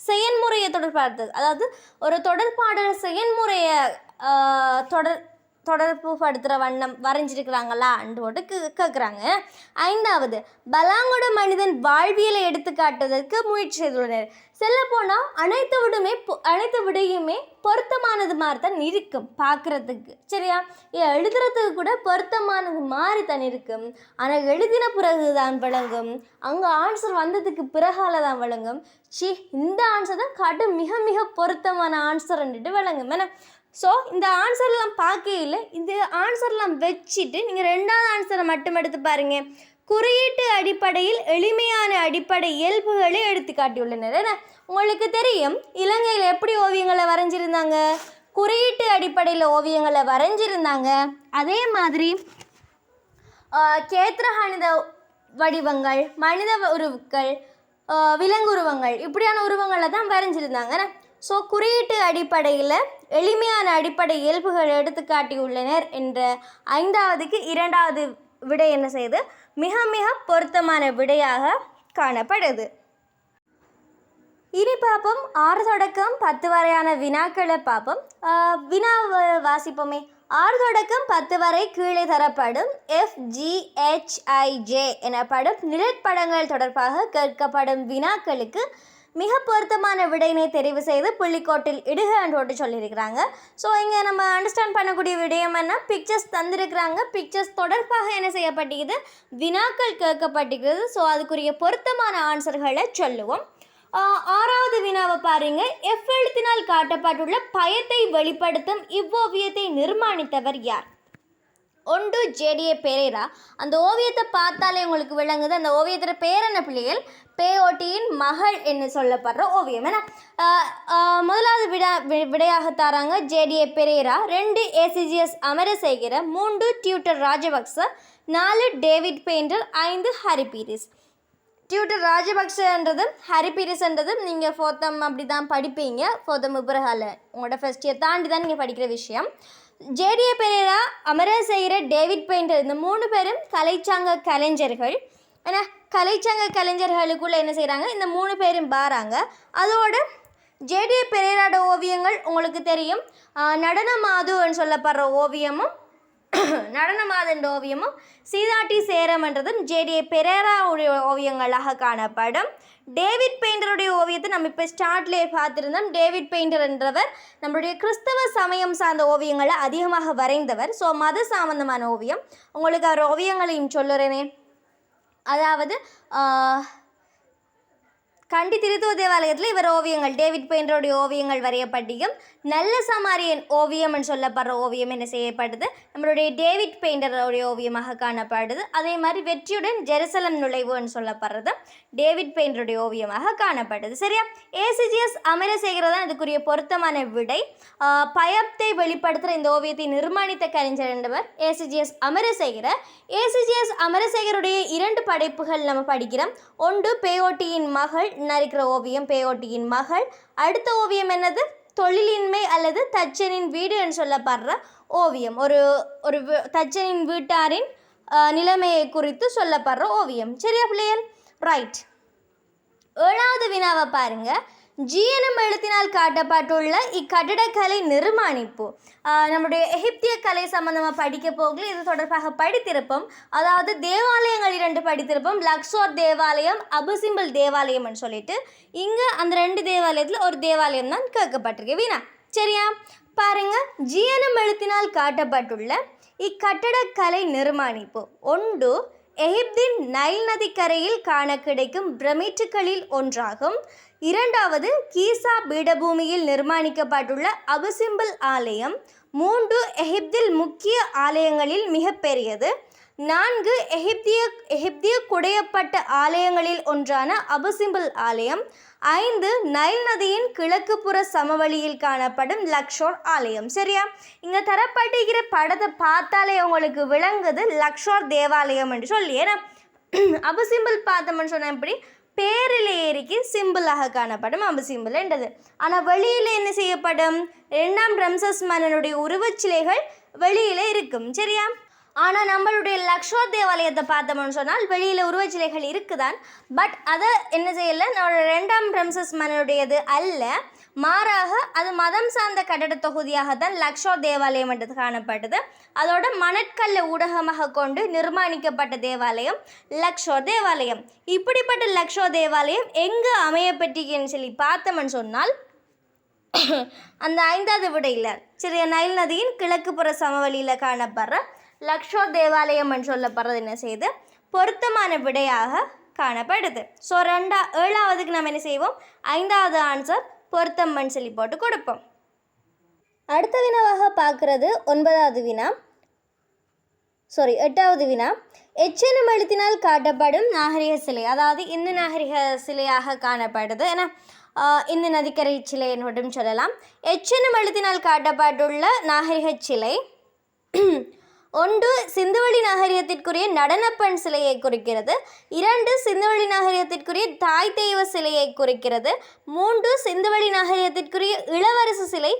செயல்முறையை தொடர்பாடுறது. அதாவது ஒரு தொடர்பாடல் செயல்முறையை தொடர்பு படுத்துகிற வண்ணம் வரைஞ்சிருக்கிறாங்களான்னு போட்டு கேட்குறாங்க. 5வது பலாங்கொட மனிதன் வாழ்வியலை எடுத்து காட்டுவதற்கு முயற்சி செய்துள்ளனர். சொல்லப்போனால் அனைத்து விடையுமே பொருத்தமானது மாதிரி தான் இருக்கும் பார்க்குறதுக்கு. சரியா? எழுதுறதுக்கு கூட பொருத்தமானது மாதிரி தான் இருக்கும். ஆனால் எழுதின பிறகு தான் விளங்கும், அங்கே ஆன்சர் வந்ததுக்கு பிறகால தான் விளங்கும். இந்த ஆன்சர் தான் காட்டும் மிக மிக பொருத்தமான ஆன்சர்ன்ட்டு விளங்கும். ஏன்னா ஸோ இந்த ஆன்சர்லாம் பார்க்கையில் இந்த ஆன்சர்லாம் வச்சுட்டு நீங்கள் 2வது ஆன்சரை மட்டும் எடுத்து பாருங்கள். குறியீட்டு அடிப்படையில் எளிமையான அடிப்படை இயல்புகளை எடுத்து காட்டியுள்ளனர். ஏன்னா உங்களுக்கு தெரியும் இலங்கையில் எப்படி ஓவியங்களை வரைஞ்சிருந்தாங்க, குறியீட்டு அடிப்படையில் ஓவியங்களை வரைஞ்சிருந்தாங்க. அதே மாதிரி கேத்திரகணித வடிவங்கள், மனித உருவங்கள், விலங்குருவங்கள் இப்படியான உருவங்களை தான் வரைஞ்சிருந்தாங்க. ஸோ குறியீட்டு அடிப்படையில் எளிமையான அடிப்படை இயல்புகள் எடுத்துக்காட்டியுள்ளனர் என்ற 5வதுக்கு 2வது விடை என்ன செய்யுது, மிக மிக பொருத்தமான விடையாக காணப்படுது. இனி பார்ப்போம் 6 தொடக்கம் 10 வரையான வினாக்களை பார்ப்போம். வினா வாசிப்போமே. 6 தொடக்கம் 10 வரை கீழே தரப்படும் FGHIJ எனப்படும் நிழற்படங்கள் தொடர்பாக கேட்கப்படும் வினாக்களுக்கு மிக பொருத்தமான விடையினை தெரிவு செய்து புள்ளிக்கோட்டில் இடுக என்று சொல்லியிருக்கிறாங்க. ஸோ இங்கே நம்ம அண்டர்ஸ்டாண்ட் பண்ணக்கூடிய விடயம் என்ன, பிக்சர்ஸ் தந்திருக்கிறாங்க. பிக்சர்ஸ் தொடர்பாக என்ன செய்யப்பட்டிருக்குது, வினாக்கள் கேட்கப்பட்டிருக்கிறது. ஸோ அதுக்குரிய பொருத்தமான ஆன்சர்களை சொல்லுவோம். 6வது வினாவை பாருங்க. எஃப் எழுத்தினால் காட்டப்பட்டுள்ள பயத்தை வெளிப்படுத்தும் இவ்வோவியத்தை நிர்மாணித்தவர் யார்? ஒன்று ஜேடிஏ பெரேரா. அந்த ஓவியத்தை பார்த்தாலே உங்களுக்கு விளங்குது. அந்த ஓவியத்தோட பேர் என்ன பிள்ளைகள்? பேயோட்டியின் மகள் என்று சொல்லப்படுற ஓவியம். ஏன்னா முதலாவது விடையாக தராங்க ஜேடிஏ பெரேரா, 2 ACGS அமரசேகர, 3 டியூட்டர் ராஜபக்ச, 4 டேவிட் பெயிண்டர், 5 ஹரி பீரிஸ். டியூட்டர் ராஜபக்சன்றதும் ஹரி பீரிஸ்ன்றதும் நீங்கள் ஃபோர்த்தம் அப்படி தான் படிப்பீங்க. ஃபோர்த்தம் உபரகால உங்களோட ஃபர்ஸ்ட் இயர் தாண்டி தான் நீங்கள் படிக்கிற விஷயம். JDA Perera, Amarasekara, David painter இந்த 3 பேரும் கலைச்சாங்க கலைஞர்கள். ஏன்னா கலைச்சாங்க கலைஞர்களுக்குள்ளே என்ன செய்கிறாங்க, இந்த 3 பேரும் பாராங்க. அதோட ஜேடிஏ பெரேராட ஓவியங்கள் உங்களுக்கு தெரியும். நடனமாதுன்னு சொல்லப்படுற ஓவியமும் நடனமாதன் ஓவியமும் சீதாட்டி சேரம்ன்றதும் ஜேடிஏ பெரேராவுடைய ஓவியங்களாக காணப்படும். டேவிட் பெயிண்டருடைய ஓவியத்தை நம்ம இப்போ ஸ்டார்ட்லேயே பார்த்துருந்தோம். டேவிட் பெயிண்டர் என்றவர் நம்மளுடைய கிறிஸ்தவ சமயம் சார்ந்த ஓவியங்களை அதிகமாக வரைந்தவர். ஸோ மத சம்பந்தமான ஓவியம் உங்களுக்கு அவர் ஓவியங்களையும் சொல்லுறேனே. அதாவது கண்டி திருத்துவ தேவாலயத்தில் இவர் ஓவியங்கள், டேவிட் பெயிண்டருடைய ஓவியங்கள் வரையப்பட்டியும். நல்ல சமாரியன் ஓவியம்னு சொல்லப்படுற ஓவியம் என்ன செய்யப்படுது, நம்மளுடைய டேவிட் பெயிண்டருடைய ஓவியமாக காணப்படுது. அதே மாதிரி வெற்றியுடன் ஜெருசலம் நுழைவுன்னு சொல்லப்படுறது டேவிட் பெயிண்டருடைய ஓவியமாக காணப்படுது. சரியா? ACGS அமரசேகர தான் இதுக்குரிய பொருத்தமான விடை. பயத்தை வெளிப்படுத்துகிற இந்த ஓவியத்தை நிர்மாணித்த கலைஞர் என்பவர் ACGS அமரசேகர. ACGS அமரசேகருடைய 2 படைப்புகள் நம்ம படிக்கிறோம். ஒன்று பேயோட்டியின் மகள் நரிக்கிற ஓவியம், பேயோட்டியின் மகள். அடுத்த ஓவியம் என்னது, தொழிலின்மை அல்லது தச்சனின் வீடு என்று சொல்லப்படுற ஓவியம். ஒரு தச்சனின் வீட்டாரின் நிலைமையை குறித்து சொல்லப்படுற ஓவியம். சரியா பிள்ளைகள்? ரைட். 7வது வினாவை பாருங்க. ஜிஎனும் எழுத்தினால் காட்டப்பட்டுள்ள இக்கட்டடக்கலை நிர்மாணிப்பு. நம்முடைய எகிப்திய கலை சம்பந்தமாக படிக்க போகல இது தொடர்பாக படித்திருப்போம். அதாவது தேவாலயங்கள் 2 படித்திருப்போம். லக்ஸோர் தேவாலயம், அபு சிம்பிள் தேவாலயம்னு சொல்லிட்டு இங்கே அந்த 2 தேவாலயத்தில் ஒரு தேவாலயம் தான் கேட்கப்பட்டிருக்கு வீணா. சரியா? பாருங்க. ஜிஎனும் எழுத்தினால் காட்டப்பட்டுள்ள இக்கட்டடக்கலை நிர்மாணிப்பு. ஒன்று எகிப்தின் நைல் நதிக்கரையில் காண கிடைக்கும் பிரமிட்டுகளில் ஒன்றாகும். 2வது கீசா பீடபூமியில் நிர்மாணிக்கப்பட்டுள்ள அபு சிம்பிள் ஆலயம். 3 எகிப்தில் முக்கிய ஆலயங்களில் மிகப்பெரியது. 4 எகிப்திய குடையப்பட்ட ஆலயங்களில் ஒன்றான அபு சிம்பிள் ஆலயம். 5 நைல் நதியின் கிழக்கு புற சமவெளியில் காணப்படும் லக்ஷோர் ஆலயம். சரியா? இங்கே தரப்பட்டிருக்கிற படத்தை பார்த்தாலே உங்களுக்கு விளங்குது லக்ஷோர் தேவாலயம் என்று சொல்லி. ஏன்னா அபு சிம்பிள் பார்த்தோம்னு சொன்னால் எப்படி பேரில் ஏறிக்கு சிம்பிளாக காணப்படும் அபு சிம்பிள் என்றது. ஆனால் வெளியில் என்ன செய்யப்படும், 2ஆம் ரம்சஸ் மன்னனுடைய உருவச்சிலைகள் வெளியில் இருக்கும். சரியா? ஆனால் நம்மளுடைய லக்ஷோர் தேவாலயத்தை பார்த்தோம்னு சொன்னால் வெளியில் உருவச்சிலைகள் இருக்குதான். பட் அதை என்ன செய்யலை, நம்மளோட 2ஆம் ரம்சஸ் மன்னனுடையது அல்ல. மாறாக அது மதம் சார்ந்த கட்டட தொகுதியாகத்தான் லக்ஷோர் தேவாலயம் என்றது காணப்பட்டது. அதோட மணற்கல்லை ஊடகமாக கொண்டு நிர்மாணிக்கப்பட்ட தேவாலயம் லக்ஷோர் தேவாலயம். இப்படிப்பட்ட லக்ஷோர் தேவாலயம் எங்கே அமையப்பட்டிருக்குன்னு சொல்லி பார்த்தோம்னு சொன்னால் அந்த 5வது விடையில் சரியா நைல் நதியின் கிழக்கு புற சமவெளியில் காணப்படுற லக்ஷோர் தேவாலயம் என்று சொல்லப்படுறது என்ன செய்யுது பொருத்தமான விடையாக காணப்படுது. ஸோ 7வதுக்கு நம்ம என்ன செய்வோம், 5வது ஆன்சர் பொருத்தம்னு சொல்லி போட்டு கொடுப்போம். அடுத்த வினாவாக பார்க்குறது 9வது வினா, 8வது வினா. எச்செனும் எழுத்தினால் காட்டப்படும் நாகரிக சிலை, அதாவது இந்து நாகரிக சிலையாக காணப்படுது. ஏன்னா இந்த நதிக்கரை சிலை என்றும் சொல்லலாம். எச்செனும் எழுத்தினால் காட்டப்பட்டுள்ள நாகரிக சிலை ஒன்று சிந்துவெளி நாகரிகத்திற்குரிய நடனப்பெண் சிலையை குறிக்கிறது. 2 சிந்துவெளி நாகரிகத்திற்குரிய தாய் தெய்வ சிலையை குறிக்கிறது. 3 சிந்துவெளி நாகரிகத்திற்குரிய இளவரசு சிலை.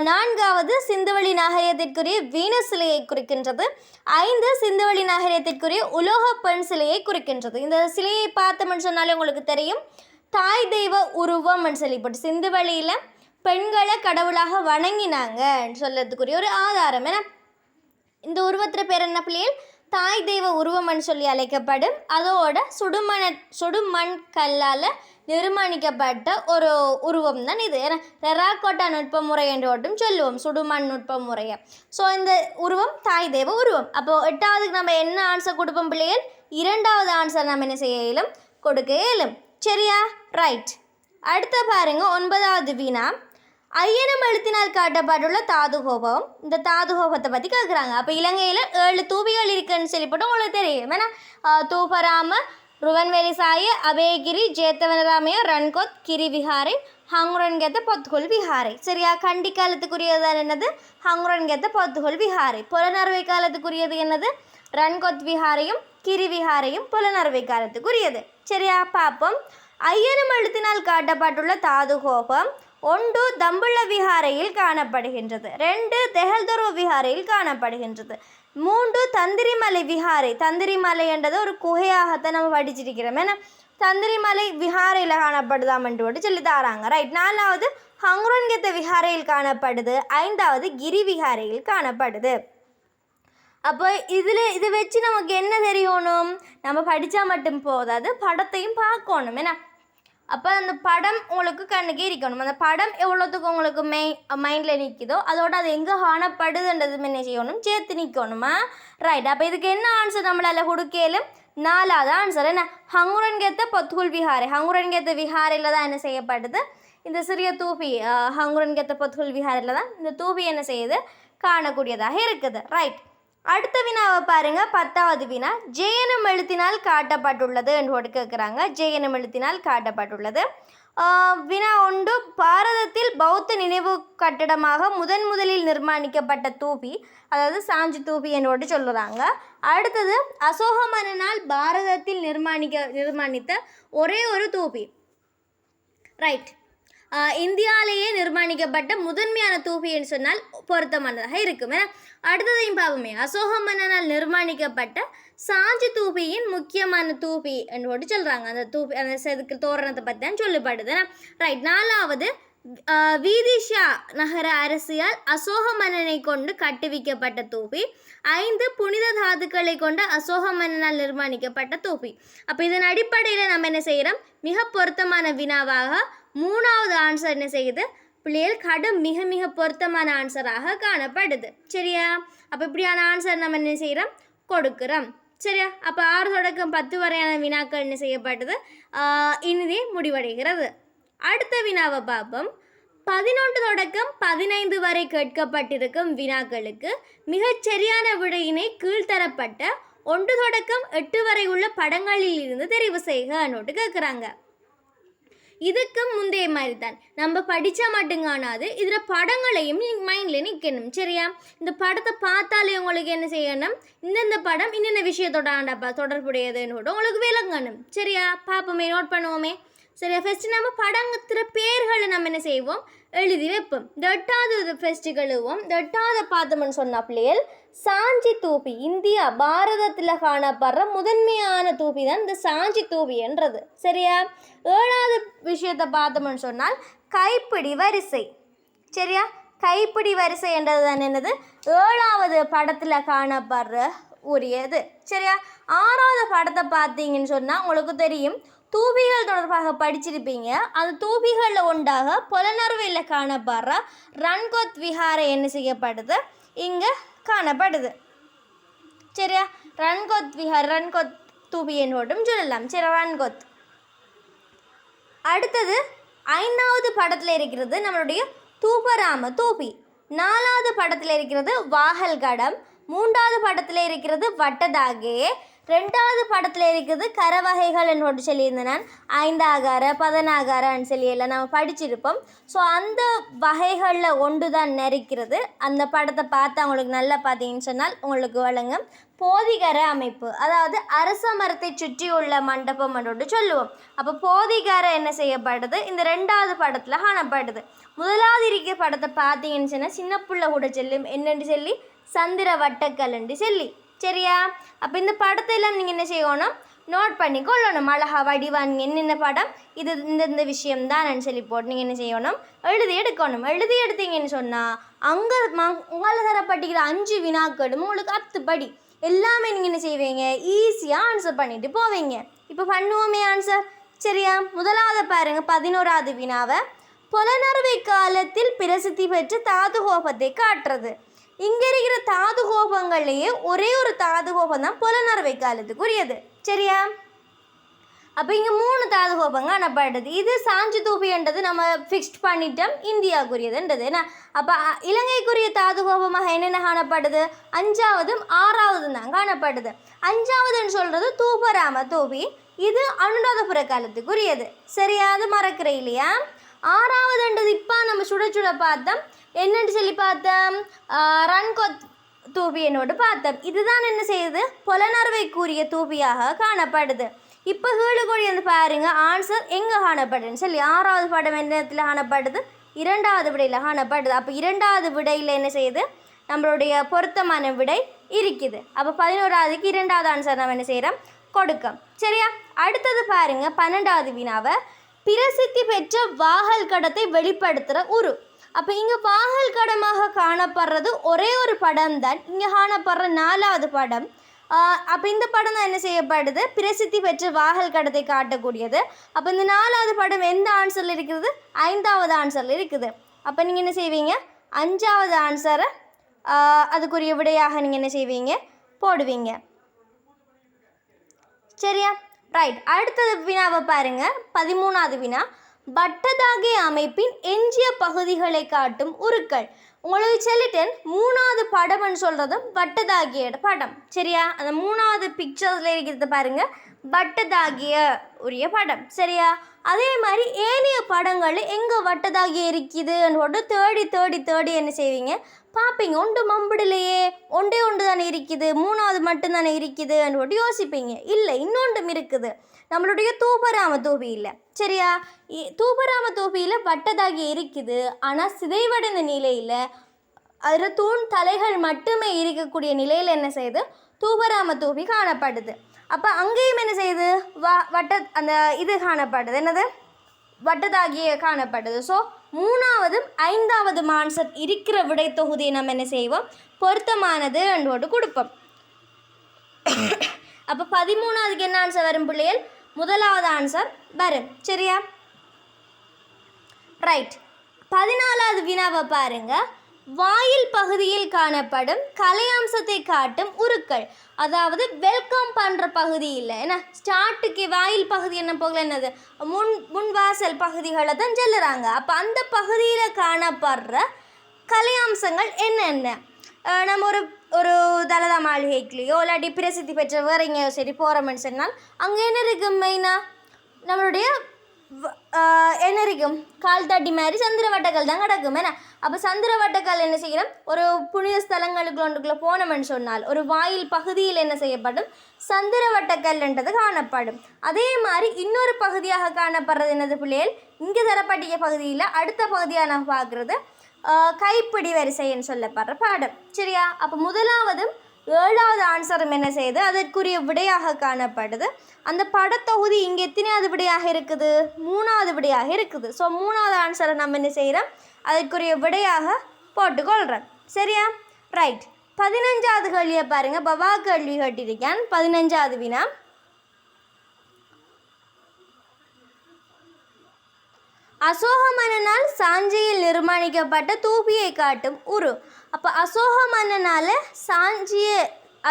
4வது சிந்துவெளி நாகரிகத்திற்குரிய வீனஸ் சிலையை குறிக்கின்றது. 5 சிந்துவெளி நாகரிகத்திற்குரிய உலோக பெண் சிலையை குறிக்கின்றது. இந்த சிலையை பார்த்தோம்னு சொன்னாலே உங்களுக்கு தெரியும், தாய் தெய்வ உருவம்னு சொல்லிப்பட்டு சிந்துவெளியில் பெண்களை கடவுளாக வணங்கினாங்க சொல்லறதுக்குரிய ஒரு ஆதாரம். ஏன்னா இந்த உருவத்தில் பேர் என்ன பிள்ளைகள்? தாய் தெய்வ உருவம்னு சொல்லி அழைக்கப்படும். அதோட சுடுமண் கல்லால் நிர்மாணிக்கப்பட்ட ஒரு உருவம் தான் இது. ஏன்னா டெராகோட்டா நுட்ப முறை என்று மட்டும் சொல்லுவோம், சுடுமண் நுட்ப முறையை. ஸோ இந்த உருவம் தாய் தெய்வ உருவம். அப்போது 8வதுக்கு நம்ம என்ன ஆன்சர் கொடுப்போம் பிள்ளைகள்? 2வது ஆன்சர் நம்ம என்ன செய்ய இயலும்? கொடுக்க இயலும். சரியா? ரைட். அடுத்த பாருங்க 9வது வினா. ஐயனம் எழுத்தினால் காட்டப்பட்டுள்ள தாதுகோபம். இந்த தாதுகோபத்தை பற்றி கேட்குறாங்க. அப்போ இலங்கையில் 7 தூபிகள் இருக்குன்னு சொல்லிப்பட்டு உங்களுக்கு தெரியும். ஏன்னா தூபராம, ருவன்வேலி சாய, அபயகிரி, ஜேத்தவனராமய, ரன்கோத், கிரி விஹாரை, ஹங்குரன்கேத்த பொத்துகொல் விஹாரை. சரியா? கண்டி காலத்துக்குரியது என்னது? ஹங்குரன்கேத்த பொத்துகொல் விஹாரை. புலனறுவை காலத்துக்குரியது என்னது? ரன்கோத் விஹாரையும் கிரி விஹாரையும் புலனறுவை காலத்துக்குரியது. சரியா? பார்ப்போம். ஐயனம் எழுத்தினால் காட்டப்பட்டுள்ள தாதுகோபம் 1 தம்புள்ள விஹாரையில் காணப்படுகின்றது. 2 தெஹல்தொரு விஹாரையில் காணப்படுகின்றது. 3 தந்திரிமலை விஹாரை. தந்திரிமலை என்றது ஒரு குகையாகத்தான் நம்ம படிச்சிருக்கிறோம். ஏன்னா தந்திரிமலை விஹாரையில் காணப்படுதாமன்ட்டு சொல்லி தராங்க. ரைட். 4வது ஹங்குரன்கேத்த விஹாரையில் காணப்படுது. 5வது கிரி விஹாரையில் காணப்படுது. அப்போ இதை வச்சு நமக்கு என்ன தெரியணும்? நம்ம படித்தா மட்டும் போதாது, படத்தையும் பார்க்கணும். ஏன்னா அப்போ அந்த படம் உங்களுக்கு கண்ணுக்கே இருக்கணும். அந்த படம் எவ்வளோத்துக்கு உங்களுக்கு மைண்டில் நிற்குதோ அதோட அது எங்கே காணப்படுதுன்றது என்ன செய்யணும்? சேர்த்து நிற்கணுமா? ரைட். அப்போ இதுக்கு என்ன ஆன்சர் நம்மளால் கொடுக்கலும்? 4வது ஆன்சர் என்ன? ஹங்குரன்கேத்த பொத்துகுல் விஹாரை. ஹங்குரன்கேத்த விஹாரையில் தான் என்ன செய்யப்படுது? இந்த சிறிய தூபி ஹங்குரன்கேத்த பொத்துகுல் விஹாரையில் தான் இந்த தூபி என்ன செய்யுது? காணக்கூடியதாக இருக்குது. ரைட். அடுத்த வினாவை பாருங்க. 10வது வினா. ஜெயனும் எழுத்தினால் காட்டப்பட்டுள்ளது என்று கேட்குறாங்க. ஜெயனும் எழுத்தினால் காட்டப்பட்டுள்ளது. வினா 1. பாரதத்தில் பௌத்த நினைவு கட்டடமாக முதலில் நிர்மாணிக்கப்பட்ட தூபி, அதாவது சாஞ்சி தூபி என்று சொல்லுறாங்க. அடுத்தது அசோக மன்னனால் பாரதத்தில் நிர்மாணித்த ஒரே ஒரு தூபி. ரைட். இந்தியாவிலேயே நிர்மாணிக்கப்பட்ட முதன்மையான தூபி என்று சொன்னால் பொருத்தமானதாக இருக்கும். அடுத்ததையும் பார்ப்போமே. அசோக மன்னனால் நிர்மாணிக்கப்பட்ட சாஞ்சி தூபியின் முக்கியமான தூபி என்று சொல்கிறாங்க. அந்த தூபி அந்த செதுக்கு தோரணத்தை பற்றி தான் சொல்லப்படுது. ரைட். 4வது வீதிஷா நகர அரசியால் அசோக மன்னனை கொண்டு கட்டுவிக்கப்பட்ட தூபி. 5 புனித தாதுக்களை கொண்ட அசோக மன்னனால் நிர்மாணிக்கப்பட்ட தூபி. அப்போ இதன் அடிப்படையில் நம்ம என்ன செய்கிறோம்? மிக பொருத்தமான வினாவாக 3வது ஆன்சர் என்ன செய்யுது பிள்ளைகள்? கடும் மிக பொருத்தமான ஆன்சராக காணப்படுது. சரியா? அப்போ இப்படியான ஆன்சர் நம்ம என்ன செய்கிறோம்? கொடுக்குறோம். சரியா? அப்போ 6 தொடக்கம் 10 வரையான வினாக்கள் என்ன செய்யப்பட்டது? இனிதே முடிவடைகிறது. அடுத்த வினாவை பார்ப்போம். 11 தொடக்கம் 15 வரை கேட்கப்பட்டிருக்கும் வினாக்களுக்கு மிகச்சரியான விடையினை கீழ்த்தரப்பட்ட 1 தொடக்கம் 8 வரை உள்ள படங்களில் இருந்து தெரிவு செய்க கேட்குறாங்க. இதுக்கு முந்தைய மாதிரி தான் நம்ம படித்தா மட்டுங்கானாது இதில் படங்களையும் மைண்டில் நிற்கணும். சரியா? இந்த படத்தை பார்த்தாலே உங்களுக்கு என்ன செய்யணும்? இந்தந்த படம் இன்னென்ன விஷயத்தோட ஆண்டாப்பா தொடர்புடையதுன்னு உங்களுக்கு விளங்கணும். சரியா? பார்ப்போமே, நோட் பண்ணுவோமே. சரியா? ஃபஸ்ட்டு நம்ம படத்தில் பேர்களை நம்ம என்ன செய்வோம்? எழுதி வைப்போம். இந்த 8வது ஃபெஸ்டிவலுவோம். இந்த 8வது பார்த்தோம்னு சொன்ன பிள்ளைகள் சாஞ்சி தூபி. இந்தியா பாரதத்தில் காணப்படுற முதன்மையான தூபி தான் இந்த சாஞ்சி தூபின்றது. சரியா? 7வது விஷயத்தை பார்த்தோம்னு சொன்னால் கைப்பிடி வரிசை. சரியா? கைப்பிடி வரிசை என்றது தான் என்னது? 7வது படத்தில் காணப்படுற உரியது. சரியா? 6வது படத்தை பார்த்தீங்கன்னு சொன்னால் உங்களுக்கு தெரியும், தூபிகள் தொடர்பாக படிச்சிருப்பீங்க. அந்த தூபிகளில் ஒன்றாக புலனறுவையில் காணப்படுற ரன்கோத் விஹாரை என்ன செய்யப்படுது? இங்கே காணப்படுது. சரியா? ரன்கோத் விஹார், ரன்கோத் தூபி என்னோடும் சொல்லலாம். சரி, ரன்கோத். அடுத்தது 5வது படத்தில் இருக்கிறது நம்மளுடைய தூபராம தூபி. 4வது படத்தில் இருக்கிறது வாகல்கடம். 3வது படத்தில் இருக்கிறது வட்டதாகே. ரெண்டாவது படத்தில் இருக்குது கர வகைகள் என்று சொல்லியிருந்தேன் நான் 5 ஆகார 10 ஆகாரன்னு சொல்லி எல்லாம் நம்ம படிச்சிருப்போம். ஸோ அந்த வகைகளில் ஒன்று தான் நெருக்கிறது. அந்த படத்தை பார்த்தா உங்களுக்கு நல்லா பார்த்தீங்கன்னு சொன்னால் உங்களுக்கு வழங்கும் போதிகர அமைப்பு, அதாவது அரச மரத்தை சுற்றி உள்ள மண்டபம் என்று சொல்லுவோம். அப்போ போதிகர என்ன செய்யப்படுது இந்த ரெண்டாவது படத்தில் காணப்படுது. முதலாவது இருக்கிற படத்தை பார்த்தீங்கன்னு சொன்னால் சின்ன பிள்ளை கூட சொல்லும் என்னென்று சொல்லி சந்திர வட்டக்கல் என்று சொல்லி. சரியா? அப்போ இந்த படத்தை எல்லாம் நீங்கள் என்ன செய்யணும், நோட் பண்ணி கொள்ளணும். அழகா வடிவான் என்னென்ன படம் இது இந்த விஷயம்தான் சொல்லி போட்டு நீங்கள் என்ன செய்யணும், எழுதி எடுக்கணும். எழுதி எடுத்தீங்கன்னு சொன்னால் அங்கே உங்களால் தரப்பட்டிக்கிற 5 வினாக்களும் உங்களுக்கு 10 படி எல்லாமே நீங்கள் என்ன செய்வீங்க, ஈஸியாக ஆன்சர் பண்ணிட்டு போவீங்க. இப்போ பண்ணுவோமே ஆன்சர். சரியா? முதலாவது பாருங்க 11வது வினாவை, புலனறுவை காலத்தில் பிரசித்தி பெற்ற தாது கோபத்தை காட்டுறது. இங்கே இருக்கிற தாது கோபங்கள்லேயே ஒரே ஒரு தாது கோபம் தான் புலனறுவை காலத்துக்குரியது. சரியா? அப்போ இங்கே 3 தாது கோபங்க காணப்படுது. இது சாஞ்சி தூபின்றது நம்ம ஃபிக்ஸ்ட் பண்ணிட்டோம் இந்தியாவுக்குரியதுன்றது என்ன. அப்போ இலங்கைக்குரிய தாது கோபமாக என்னென்ன காணப்படுது, 5ஆவதும் 6ஆவதும் தான் காணப்படுது. 5ஆவதுன்னு சொல்கிறது தூபராம தூபி, இது அனுராதபுர காலத்துக்குரியது. சரியா? அது மறக்கிற இல்லையா? 6ஆவதுன்றது இப்போ நம்ம சுட சுட பார்த்தோம் என்னென்னு சொல்லி பார்த்தோம், ரன்கொத் தூபி என்னோடு பார்த்தோம். இதுதான் என்ன செய்யுது, புலனறுவைக்குரிய தூபியாக காணப்படுது. இப்போ கீழுக்குழி வந்து பாருங்க ஆன்சர் எங்கே காணப்படுதுன்னு சொல்லி. 6ஆவது படம் எந்த இடத்துல காணப்படுது, 2வது விடையில் காணப்படுது. அப்போ 2வது விடையில் என்ன செய்யுது, நம்மளுடைய பொருத்தமான விடை இருக்குது. அப்போ 11ஆவதுக்கு 2வது ஆன்சர் நம்ம என்ன செய்கிறோம், கொடுக்கும். சரியா? அடுத்தது பாருங்க 12வது வினாவை, பிரசித்தி பெற்ற வாகல் கடத்தை வெளிப்படுத்துகிற உரு. அப்போ இங்கே வாகல் கடமாக காணப்படுறது ஒரே ஒரு படம் தான், இங்கே காணப்படுற 4வது படம். அப்போ இந்த படம் தான் என்ன செய்யப்படுது, பிரசித்தி பெற்ற வாகல் கடத்தை காட்டக்கூடியது. அப்போ இந்த 4வது படம் எந்த ஆன்சரில் இருக்குது, 5வது ஆன்சரில் இருக்குது. அப்போ நீங்கள் என்ன செய்வீங்க, 5வது ஆன்சரை அதுக்குரிய விடையாக நீங்கள் என்ன செய்வீங்க, போடுவீங்க. சரியா? ரைட். அடுத்தது வினாவை பாருங்க 13வது வினா, வட்டதாகி அமைப்பின் எஞ்சிய பகுதிகளை காட்டும் உருக்கள். உங்களுக்கு சொல்லிட்டேன் 3வது படம்னு சொல்கிறதும் வட்டதாகிய படம். சரியா? அந்த 3வது பிக்சர்ஸில் இருக்கிறது பாருங்கள் வட்டதாகிய உரிய படம். சரியா? அதே மாதிரி ஏனைய படங்கள் எங்கே வட்டதாகிய இருக்குதுன்னு போட்டு தேடி தேடி தேடி என்ன செய்வீங்க, பார்ப்பீங்க. ஒன்று மம்பிடலையே, ஒன்றே ஒன்று தானே இருக்குது, 3வது மட்டும்தானே இருக்குதுன்னு போட்டு யோசிப்பீங்க. இல்லை, இன்னொன்றும் இருக்குது, நம்மளுடைய தூபராம தூபி இல்லை. சரியா? தூபராம தூபியில் வட்டதாகி இருக்குது, ஆனால் சிதைவடைந்த நிலையில் அதில் தூண் தலைகள் மட்டுமே இருக்கக்கூடிய நிலையில் என்ன செய்யுது, தூபராம தூபி காணப்படுது. அப்போ அங்கேயும் என்ன செய்யுது, அந்த இது காணப்படுது, என்னது வட்டதாகிய காணப்படுது. ஸோ 3ஆவதும் 5ஆவதும் ஆன்சர் இருக்கிற விடை தொகுதியை நம்ம என்ன செய்வோம், பொருத்தமானது போட்டு கொடுப்போம். அப்போ 13ஆவதுக்கு என்ன ஆன்சர் வரும் பிள்ளைகள், 1வது ஆன்சர் வரும். சரியா? ரைட். 14வது வினாவை பாருங்க, வாயில் பகுதியில் காணப்படும் கலையம்சத்தை காட்டும் உருக்கள். அதாவது வெல்கம் பண்ணுற பகுதி இல்லை, ஏன்னா ஸ்டார்ட்டுக்கு வாயில் பகுதி என்ன போகல, என்னது முன்வாசல் பகுதிகளை தான் சொல்லுறாங்க. அப்போ அந்த பகுதியில் காணப்படுற கலையம்சங்கள் என்னென்ன, நம்ம ஒரு தலதா மாளிகைக்குள்ளேயோ இல்லாட்டி பிரசித்தி பெற்ற வேற எங்கேயோ சரி போகிறோம்னு சொன்னால் அங்கே என்ன இருக்கும், மெயினாக நம்மளுடைய என்ன இருக்கும், கால் தட்டி மாதிரி சந்திர வட்டக்கல் தான் கிடக்கும். ஏன்னா அப்போ சந்திர வட்டக்கல் என்ன செய்யணும், ஒரு புனித ஸ்தலங்களுக்குள்ளே போனோம்னு சொன்னால் ஒரு வாயில் பகுதியில் என்ன செய்யப்படும், சந்திர வட்டக்கல்ன்றது காணப்படும். அதே மாதிரி இன்னொரு பகுதியாக காணப்படுறது என்னது பிள்ளைகள், இங்கே தரப்பட்டிய பகுதியில் அடுத்த பகுதியாக நான் பார்க்குறது கைப்பிடி வரிசைன்னு சொல்லப்படுற பாடம். சரியா? அப்போ 1ஆவதும் 7வது ஆன்சரும் என்ன செய்யுது, அதற்குரிய விடையாக காணப்படுது. அந்த படத்தொகுதி இங்கே எத்தனையாவது விடையாக இருக்குது, 3வது விடையாக இருக்குது. ஸோ 3வது ஆன்சரை நம்ம என்ன செய்கிறோம், அதற்குரிய விடையாக போட்டுக்கொள்கிறோம். சரியா? ரைட். 15வது கேள்வியை பாருங்கள், பவா கேள்வி கேட்டிருக்கேன். 15வது வினா, அசோக மன்னனால் சாஞ்சியில் நிர்மாணிக்கப்பட்ட தூபியை காட்டும் உரு. அப்போ அசோக மன்னனால் சாஞ்சியை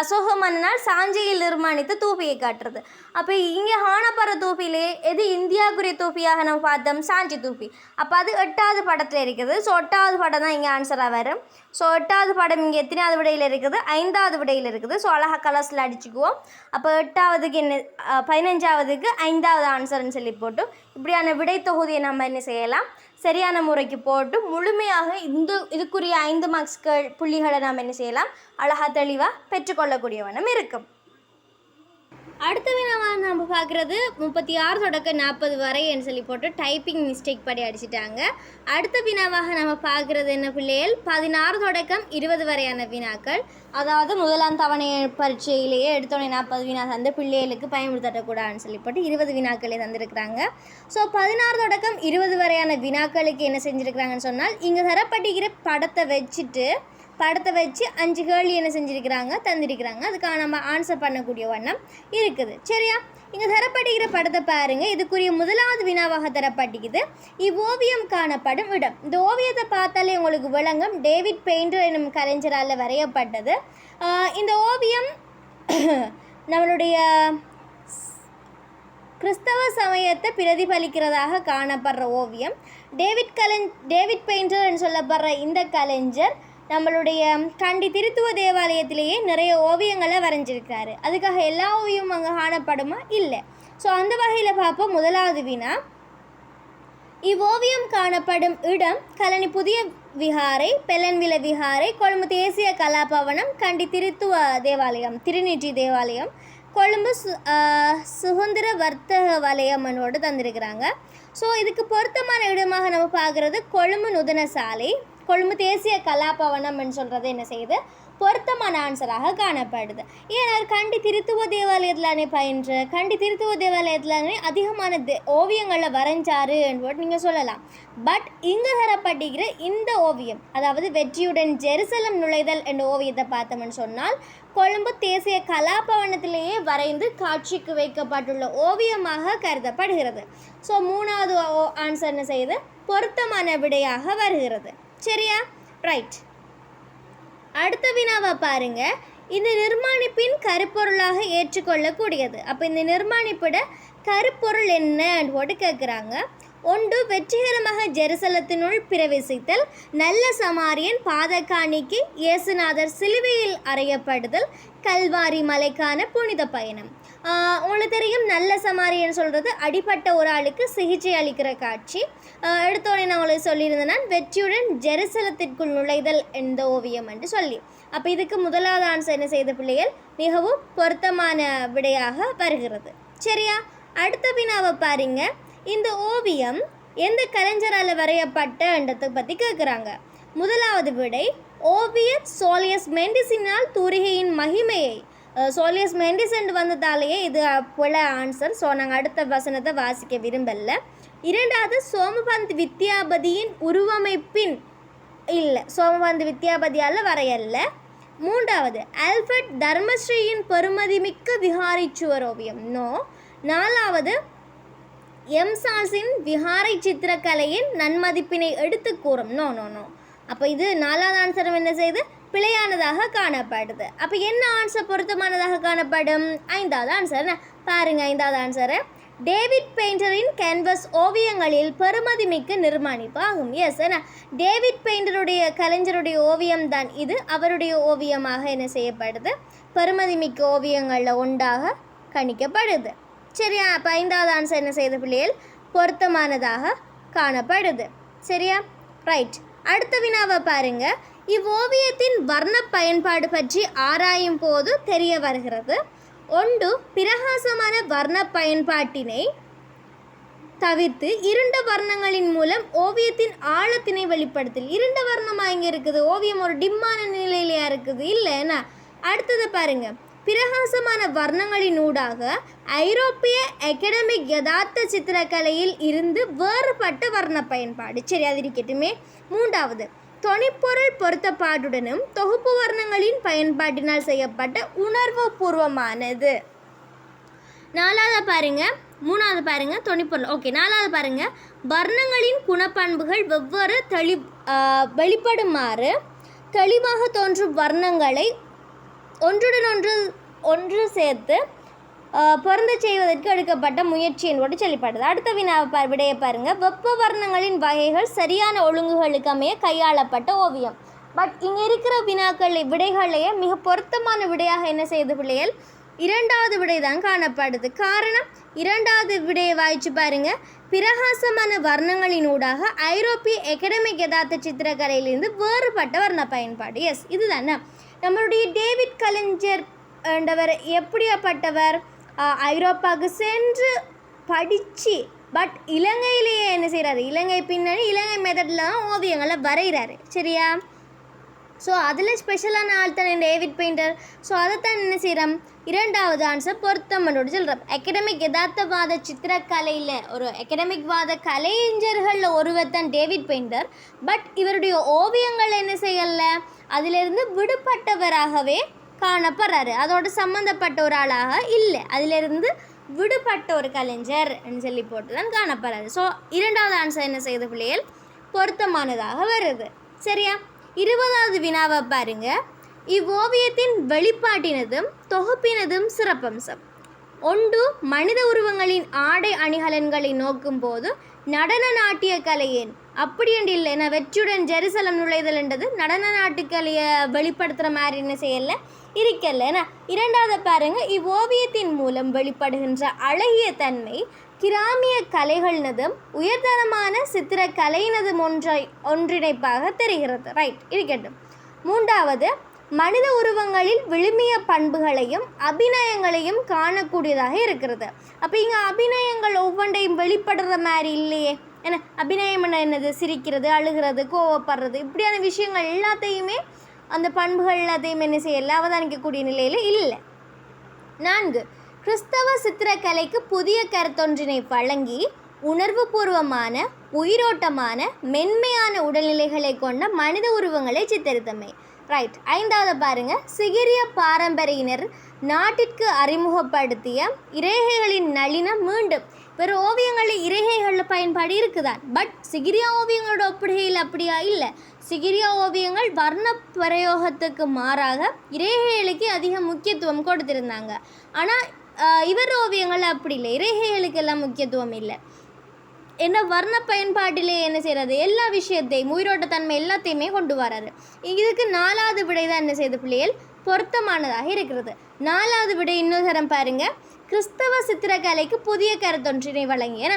அசோக மன்னனால் சாஞ்சியில் நிர்மாணித்த தூபியை காட்டுறது. அப்போ இங்கே காணப்படுற தூபிலே எது இந்தியாவுக்குரிய தூபியாக நம்ம பார்த்தோம்? சாஞ்சி தூபி. அப்போ அது 8வது படத்தில் இருக்குது. ஸோ 8வது படம் தான் இங்கே ஆன்சராக வரும். ஸோ 8வது படம் இங்கே எத்தனாவது விடையில் இருக்குது? 5வது விடையில் இருக்குது. ஸோ அழகாக கலர்ஸில் அடிச்சுக்குவோம். அப்போ 8வதுக்கு என்ன 15வதுக்கு 5வது ஆன்சர்னு சொல்லி போட்டு இப்படியான விடை தொகுதியை நம்ம என்ன செய்யலாம்? சரியான முறைக்கு போட்டு முழுமையாக இதுக்குரிய 5 மார்க்ஸ்கள் புள்ளிகளை நாம் என்ன செய்யலாம்? அழகாக தெளிவாக பெற்றுக்கொள்ளக்கூடிய வண்ணம் இருக்கும். அடுத்த வினாவாக நம்ம பார்க்குறது 36 தொடக்க 40 வரைன்னு சொல்லி போட்டு டைப்பிங் மிஸ்டேக் படி அடிச்சிட்டாங்க. அடுத்த வினாவாக நம்ம பார்க்குறது என்ன பிள்ளைகள்? 16 தொடக்கம் 20 வரையான வினாக்கள். அதாவது முதலாம் தவணை பரீட்சையிலேயே எடுத்தோடனே 40 வினா தந்து பிள்ளைகளுக்கு பயன்படுத்தக்கூடாதுன்னு சொல்லி போட்டு 20 வினாக்களே தந்திருக்கிறாங்க. ஸோ 16 தொடக்கம் 20 வரையான வினாக்களுக்கு என்ன செஞ்சுருக்கிறாங்கன்னு சொன்னால், இங்கே தரப்பட்டிருக்கிற படத்தை வச்சு 5 கேள்வி என்ன செஞ்சுருக்கிறாங்க? தந்திருக்கிறாங்க. அதுக்காக நம்ம ஆன்சர் பண்ணக்கூடிய வண்ணம் இருக்குது. சரியா? இங்கே தரப்பட்டிருக்கிற படத்தை பாருங்கள். இதுக்குரிய முதலாவது வினாவாக தரப்பட்டிருக்குது. இவ்வோவியம் காணப்படும் இடம். இந்த ஓவியத்தை பார்த்தாலே உங்களுக்கு விளங்கும். டேவிட் பெயிண்டர் என்னும் கலைஞரால் வரையப்பட்டது. இந்த ஓவியம் நம்மளுடைய கிறிஸ்தவ சமயத்தை பிரதிபலிக்கிறதாக காணப்படுற ஓவியம். டேவிட் பெயிண்டர் சொல்லப்படுற இந்த கலைஞர் நம்மளுடைய கண்டி திருத்துவ தேவாலயத்திலேயே நிறைய ஓவியங்களை வரைஞ்சிருக்காரு. அதுக்காக எல்லா ஓவியமும் அங்கே காணப்படுமா? இல்லை. ஸோ அந்த வகையில் பார்ப்போம். முதலாவது வினா, இவ்வோவியம் காணப்படும் இடம் கலனி புதிய விஹாரை, பெலன்வில விஹாரை, கொழும்பு தேசிய கலாபவனம், கண்டி திருத்துவ தேவாலயம், திருநீற்றி தேவாலயம், கொழும்பு சுதந்திர வர்த்தக வலயம் என்னோடு தந்திருக்கிறாங்க. ஸோ இதுக்கு பொருத்தமான இடமாக நம்ம பார்க்குறது கொழும்பு நூதன சாலை, கொழும்பு தேசிய கலாபவனம்னு சொல்கிறது என்ன செய்யுது? பொருத்தமான ஆன்சராக காணப்படுது. ஏன்னா கண்டி திருத்துவ தேவாலயத்திலானே பயின்று, கண்டி திருத்துவ தேவாலயத்திலானே அதிகமான ஓவியங்களில் வரைஞ்சாரு என்று நீங்கள் சொல்லலாம். பட் இங்கே தரப்பட்டிருக்கிற இந்த ஓவியம், அதாவது வெற்றியுடன் ஜெருசலம் நுழைதல் என்ற ஓவியத்தை பார்த்தோம்னு சொன்னால், கொழும்பு தேசிய கலாபவனத்திலேயே வரைந்து காட்சிக்கு வைக்கப்பட்டுள்ள ஓவியமாக கருதப்படுகிறது. ஸோ 3வது ஆன்சர் என்ன செய்யுது? பொருத்தமான விடையாக வருகிறது. சரியா? ரைட். அடுத்த வினாவை பாருங்க. இந்த நிர்மாணிப்பின் கருப்பொருளாக ஏற்றுக்கொள்ளக்கூடியது. அப்போ இந்த நிர்மாணிப்பிட கருப்பொருள் என்னன்னு போட்டு கேட்குறாங்க. 1. வெற்றிகரமாக ஜெருசலத்தினுள் பிரவேசித்தல், நல்ல சமாரியன் பாதகாணிக்கு இயேசுநாதர் சிலுவையில் அறையப்படுதல், கல்வாரி மலைக்கான புனித பயணம். உங்களுக்கு தெரியும், நல்ல சமாரியன் சொல்கிறது அடிப்பட்ட ஒரு ஆளுக்கு சிகிச்சை அளிக்கிற காட்சி. எடுத்தோடனே நான் உங்களுக்கு சொல்லியிருந்தேன்னா வெற்றியுடன் ஜெருசலத்திற்குள் நுழைதல் என்ற ஓவியம் என்று சொல்லி. அப்போ இதுக்கு முதலாவது ஆன்சர் என்ன செய்த பிள்ளைகள்? மிகவும் பொருத்தமான விடையாக வருகிறது. சரியா? அடுத்த வினாவை பாருங்க. இந்த ஓவியம் எந்த கலைஞரால் வரையப்பட்டன்றதை பற்றி கேட்குறாங்க. முதலாவது விடை, ஓவியர் சோலியஸ் மெண்டிஸினால் தூரிகையின் மகிமையை. சோலியஸ் மெண்டிஸ் என்று வந்ததாலேயே இது போல ஆன்சர். ஸோ நாங்கள் அடுத்த வசனத்தை வாசிக்க விரும்பல. 2வது, சோமபந்த் வித்யாபதியின் உருவமைப்பின் இல்லை, சோமபந்த் வித்யாபதியால் வரையல்ல. 3வது, ஆல்ஃபர்ட் தர்மஸ்ரீயின் பெருமதிமிக்க விஹாரை சுவர் ஓவியம். நோ. 4வது, எம் சால்ஸின் விஹாரை சித்திரக்கலையின் நன்மதிப்பினை எடுத்து கூறும். No no no. அப்போ இது 4வது ஆன்சர் என்ன செய்யுது? பிழையானதாக காணப்படுது. அப்போ என்ன ஆன்சர் பொருத்தமானதாக காணப்படும்? 5வது ஆன்சர். பாருங்க 5வது ஆன்சரை. டேவிட் பெயிண்டரின் கேன்வஸ் ஓவியங்களில் பெருமதிமிக்க நிர்மாணிப்பு ஆகும். எஸ், ஏன்னா டேவிட் பெயிண்டருடைய கலைஞருடைய ஓவியம் தான் இது. அவருடைய ஓவியமாக என்ன செய்யப்படுது? பெருமதிமிக்க ஓவியங்களில் ஒன்றாக கணிக்கப்படுது. சரியா? அப்போ 5வது ஆன்சர் என்ன செய்த பிள்ளைகள்? பொருத்தமானதாக காணப்படுது. சரியா? ரைட். அடுத்த வினாவை பாருங்க. இவ்வோவியத்தின் வர்ண பயன்பாடு பற்றி ஆராயும் போது தெரிய வருகிறது. 1. பிரகாசமான வர்ண பயன்பாட்டினை தவிர்த்து இருண்ட வர்ணங்களின் மூலம் ஓவியத்தின் ஆழத்தினை வெளிப்படுத்தல். இருண்ட வர்ணமாக இங்கே இருக்குது, ஓவியம் ஒரு டிம்மான நிலையிலையா இருக்குது? இல்லைன்னா அடுத்தது பாருங்க. பிரகாசமான வர்ணங்களின் ஊடாக ஐரோப்பிய அகடமிக் யதார்த்த சித்திரக்கலையில் இருந்து வேறுபட்ட வர்ண பயன்பாடு. சரி, அது இருக்கட்டுமே. 3வது, தொனிப்பொருள் பொருத்தப்பாட்டுடனும் தொகுப்பு வர்ணங்களின் பயன்பாட்டினால் செய்யப்பட்ட உணர்வு பூர்வமானது. 4வது பாருங்க. 3வது பாருங்க தொனிப்பொருள். ஓகே. 4வது பாருங்க. வர்ணங்களின் குணப்பண்புகள் வெவ்வேறு வெளிப்படுமாறு தெளிவாக தோன்றும் வர்ணங்களை ஒன்றுடன் ஒன்று சேர்த்து பொருந்த செய்வதற்கு எடுக்கப்பட்ட முயற்சி என்பது சொல்லப்படுது. அடுத்த விடையை பாருங்கள். வெப்ப வர்ணங்களின் வகைகள் சரியான ஒழுங்குகளுக்கு அமைய கையாளப்பட்ட ஓவியம். பட் இங்கே இருக்கிற விடைகளையே மிக பொருத்தமான விடையாக என்ன செய்யுது பிள்ளைகள்? இரண்டாவது விடை தான் காணப்படுது. காரணம், இரண்டாவது விடையை வாய்ச்சி பாருங்க. பிரகாசமான வர்ணங்களினூடாக ஐரோப்பிய அகாடமிக் யதார்த்த சித்திரக்கலையிலிருந்து வேறுபட்ட வர்ண பயன்பாடு. எஸ், இதுதானே. நம்மளுடைய டேவிட் கலைஞர் என்றவர் எப்படியாப்பட்டவர்? ஐரோப்பாவுக்கு சென்று படித்து பட் இலங்கையிலேயே என்ன செய்கிறாரு? இலங்கை பின்னணி, இலங்கை மெத்தடில் தான் ஓவியங்களை வரைகிறாரு. சரியா? ஸோ அதில் ஸ்பெஷலான ஆள் தானே டேவிட் பெயிண்டர். ஸோ அதைத்தான் என்ன செய்கிறோம்? இரண்டாவது ஆன்சர் பொருத்தமனோடு சொல்கிறோம். அகாடமிக் யதார்த்தவாத சித்திரக்கலையில் ஒரு அகாடமிக் வாத கலைஞர்களில் ஒருவர் தான் டேவிட் பெயிண்டர். பட் இவருடைய ஓவியங்கள் என்ன செய்யலை? அதிலிருந்து விடுபட்டவராகவே காணப்படுறாரு. அதோட சம்மந்தப்பட்ட ஒரு ஆளாக இல்லை, அதிலிருந்து விடுபட்ட ஒரு கலைஞர் சொல்லி போட்டு தான் காணப்படுறாரு. ஸோ இரண்டாவது ஆன்சர் என்ன செய்யுது பிள்ளைகள்? பொருத்தமானதாக வருது. சரியா? 20வது வினாவை பாருங்க. இவ்வோவியத்தின் வெளிப்பாட்டினதும் தொகுப்பினதும் சிறப்பம்சம். ஒன்று, மனித உருவங்களின் ஆடை அணிகலன்களை நோக்கும் போது நடன நாட்டிய கலையேன் அப்படி என்று இல்லை. நான் வெற்றியுடன் ஜெருசலம் நுழைதல்ன்றது நடன நாட்டுக்கலையை வெளிப்படுத்துகிற மாதிரி என்ன செய்யலை இருக்கல. இரண்டாவது பாருங்க. இவ்வோவியத்தின் மூலம் வெளிப்படுகின்ற அழகிய தன்மை கிராமிய கலைகளினதும் உயர்தரமான சித்திர கலையினதும் ஒன்றிணைப்பாக தெரிகிறது. ரைட், இருக்கட்டும். மூன்றாவது, மனித உருவங்களில் விழுமிய பண்புகளையும் அபிநயங்களையும் காணக்கூடியதாக இருக்கிறது. அப்போ இங்கே அபிநயங்கள் ஒவ்வொன்றையும் வெளிப்படுற மாதிரி இல்லையே. ஏன்னா அபிநயம் என்னது? சிரிக்கிறது, அழுகிறது, கோவப்படுறது, இப்படியான விஷயங்கள் எல்லாத்தையுமே அந்த பண்புகள் எல்லாத்தையும் என்ன செய்யலை அவதானிக்கக்கூடிய நிலையில் இல்லை. 4, கிறிஸ்தவ சித்திரக்கலைக்கு புதிய கருத்தொன்றினை வழங்கி உணர்வுபூர்வமான, உயிரோட்டமான, மென்மையான உடல்நிலைகளை கொண்ட மனித உருவங்களை சித்தரித்தமை. ரைட். 5வது பாருங்க. சிகிரிய பாரம்பரியினர் நாட்டிற்கு அறிமுகப்படுத்திய இறைகைகளின் நளினம் மீண்டும். வேறு ஓவியங்களில் இறைகைகளில் பயன்பாடு இருக்குதான். பட் சிகிரியா ஓவியங்களோட ஒப்பிடுகையில் அப்படியா இல்லை. சிகிரியா ஓவியங்கள் வர்ண பிரயோகத்துக்கு மாறாக இறைகைகளுக்கு அதிக முக்கியத்துவம் கொடுத்திருந்தாங்க. ஆனால் இவர் ஓவியங்கள் அப்படி இல்லை, இறைகைகளுக்கு எல்லாம் முக்கியத்துவம் இல்லை. என்ன வர்ண பயன்பாட்டிலே என்ன செய்கிறது? எல்லா விஷயத்தையும் உயிரோட்டத்தன்மை எல்லாத்தையுமே கொண்டு வராரு. இதுக்கு 4வது விடை தான் என்ன செய்யுது பிள்ளைகள்? பொருத்தமானதாக இருக்கிறது. 4வது விடை இன்னொரு தரம் பாருங்க. கிறிஸ்தவ சித்திரக்கலைக்கு புதிய கருத்தொன்றினை வழங்கி. ஏன்னா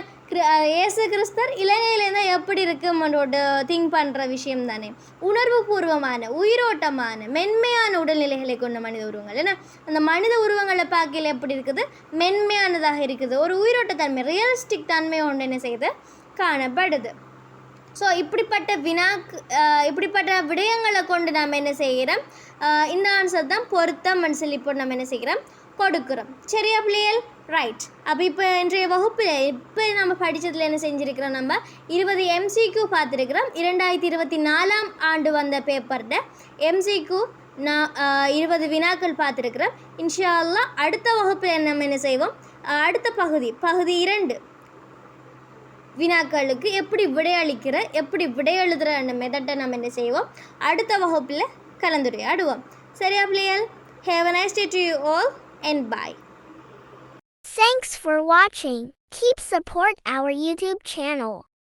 இயேசு கிறிஸ்தர் இலங்கையிலேருந்து எப்படி இருக்குமோட திங்க் பண்ணுற விஷயம் தானே. உணர்வு பூர்வமான, உயிரோட்டமான, மென்மையான உடல்நிலைகளை கொண்ட மனித உருவங்கள். ஏன்னா அந்த மனித உருவங்களை பார்க்கல எப்படி இருக்குது? மென்மையானதாக இருக்குது. ஒரு உயிரோட்டத்தன்மை, ரியலிஸ்டிக் தன்மை ஒன்று என்ன செய்யுது? காணப்படுது. ஸோ இப்படிப்பட்ட இப்படிப்பட்ட விடயங்களை கொண்டு நாம் என்ன செய்கிறோம்? இந்த ஆன்சர் தான் பொருத்தம்னு சொல்லி இப்போ நம்ம என்ன செய்கிறோம்? கொடுக்குறோம். சரியா பிள்ளைகள்? ரைட். அப்போ இப்போ இன்றைய வகுப்பில் இப்போ நம்ம படித்ததில் என்ன செஞ்சுருக்கிறோம்? நம்ம 20 MCQ பார்த்துருக்கிறோம். 2024ஆம் ஆண்டு வந்த பேப்பரில் MCQ 20 வினாக்கள் பார்த்துருக்குறோம். இன்ஷா அல்லாஹ் அடுத்த வகுப்பில் நம்ம என்ன செய்வோம்? அடுத்த பகுதி 2 வினாக்களுக்கு எப்படி விடையளிக்கிற, எப்படி விடையெழுதுகிற அந்த மெத்தட்டை நம்ம என்ன செய்வோம்? அடுத்த வகுப்பில் கலந்துரையாடுவோம். சரியா பிள்ளைகள்? Have a nice day to you all and bye. Thanks for watching. Keep support our YouTube channel.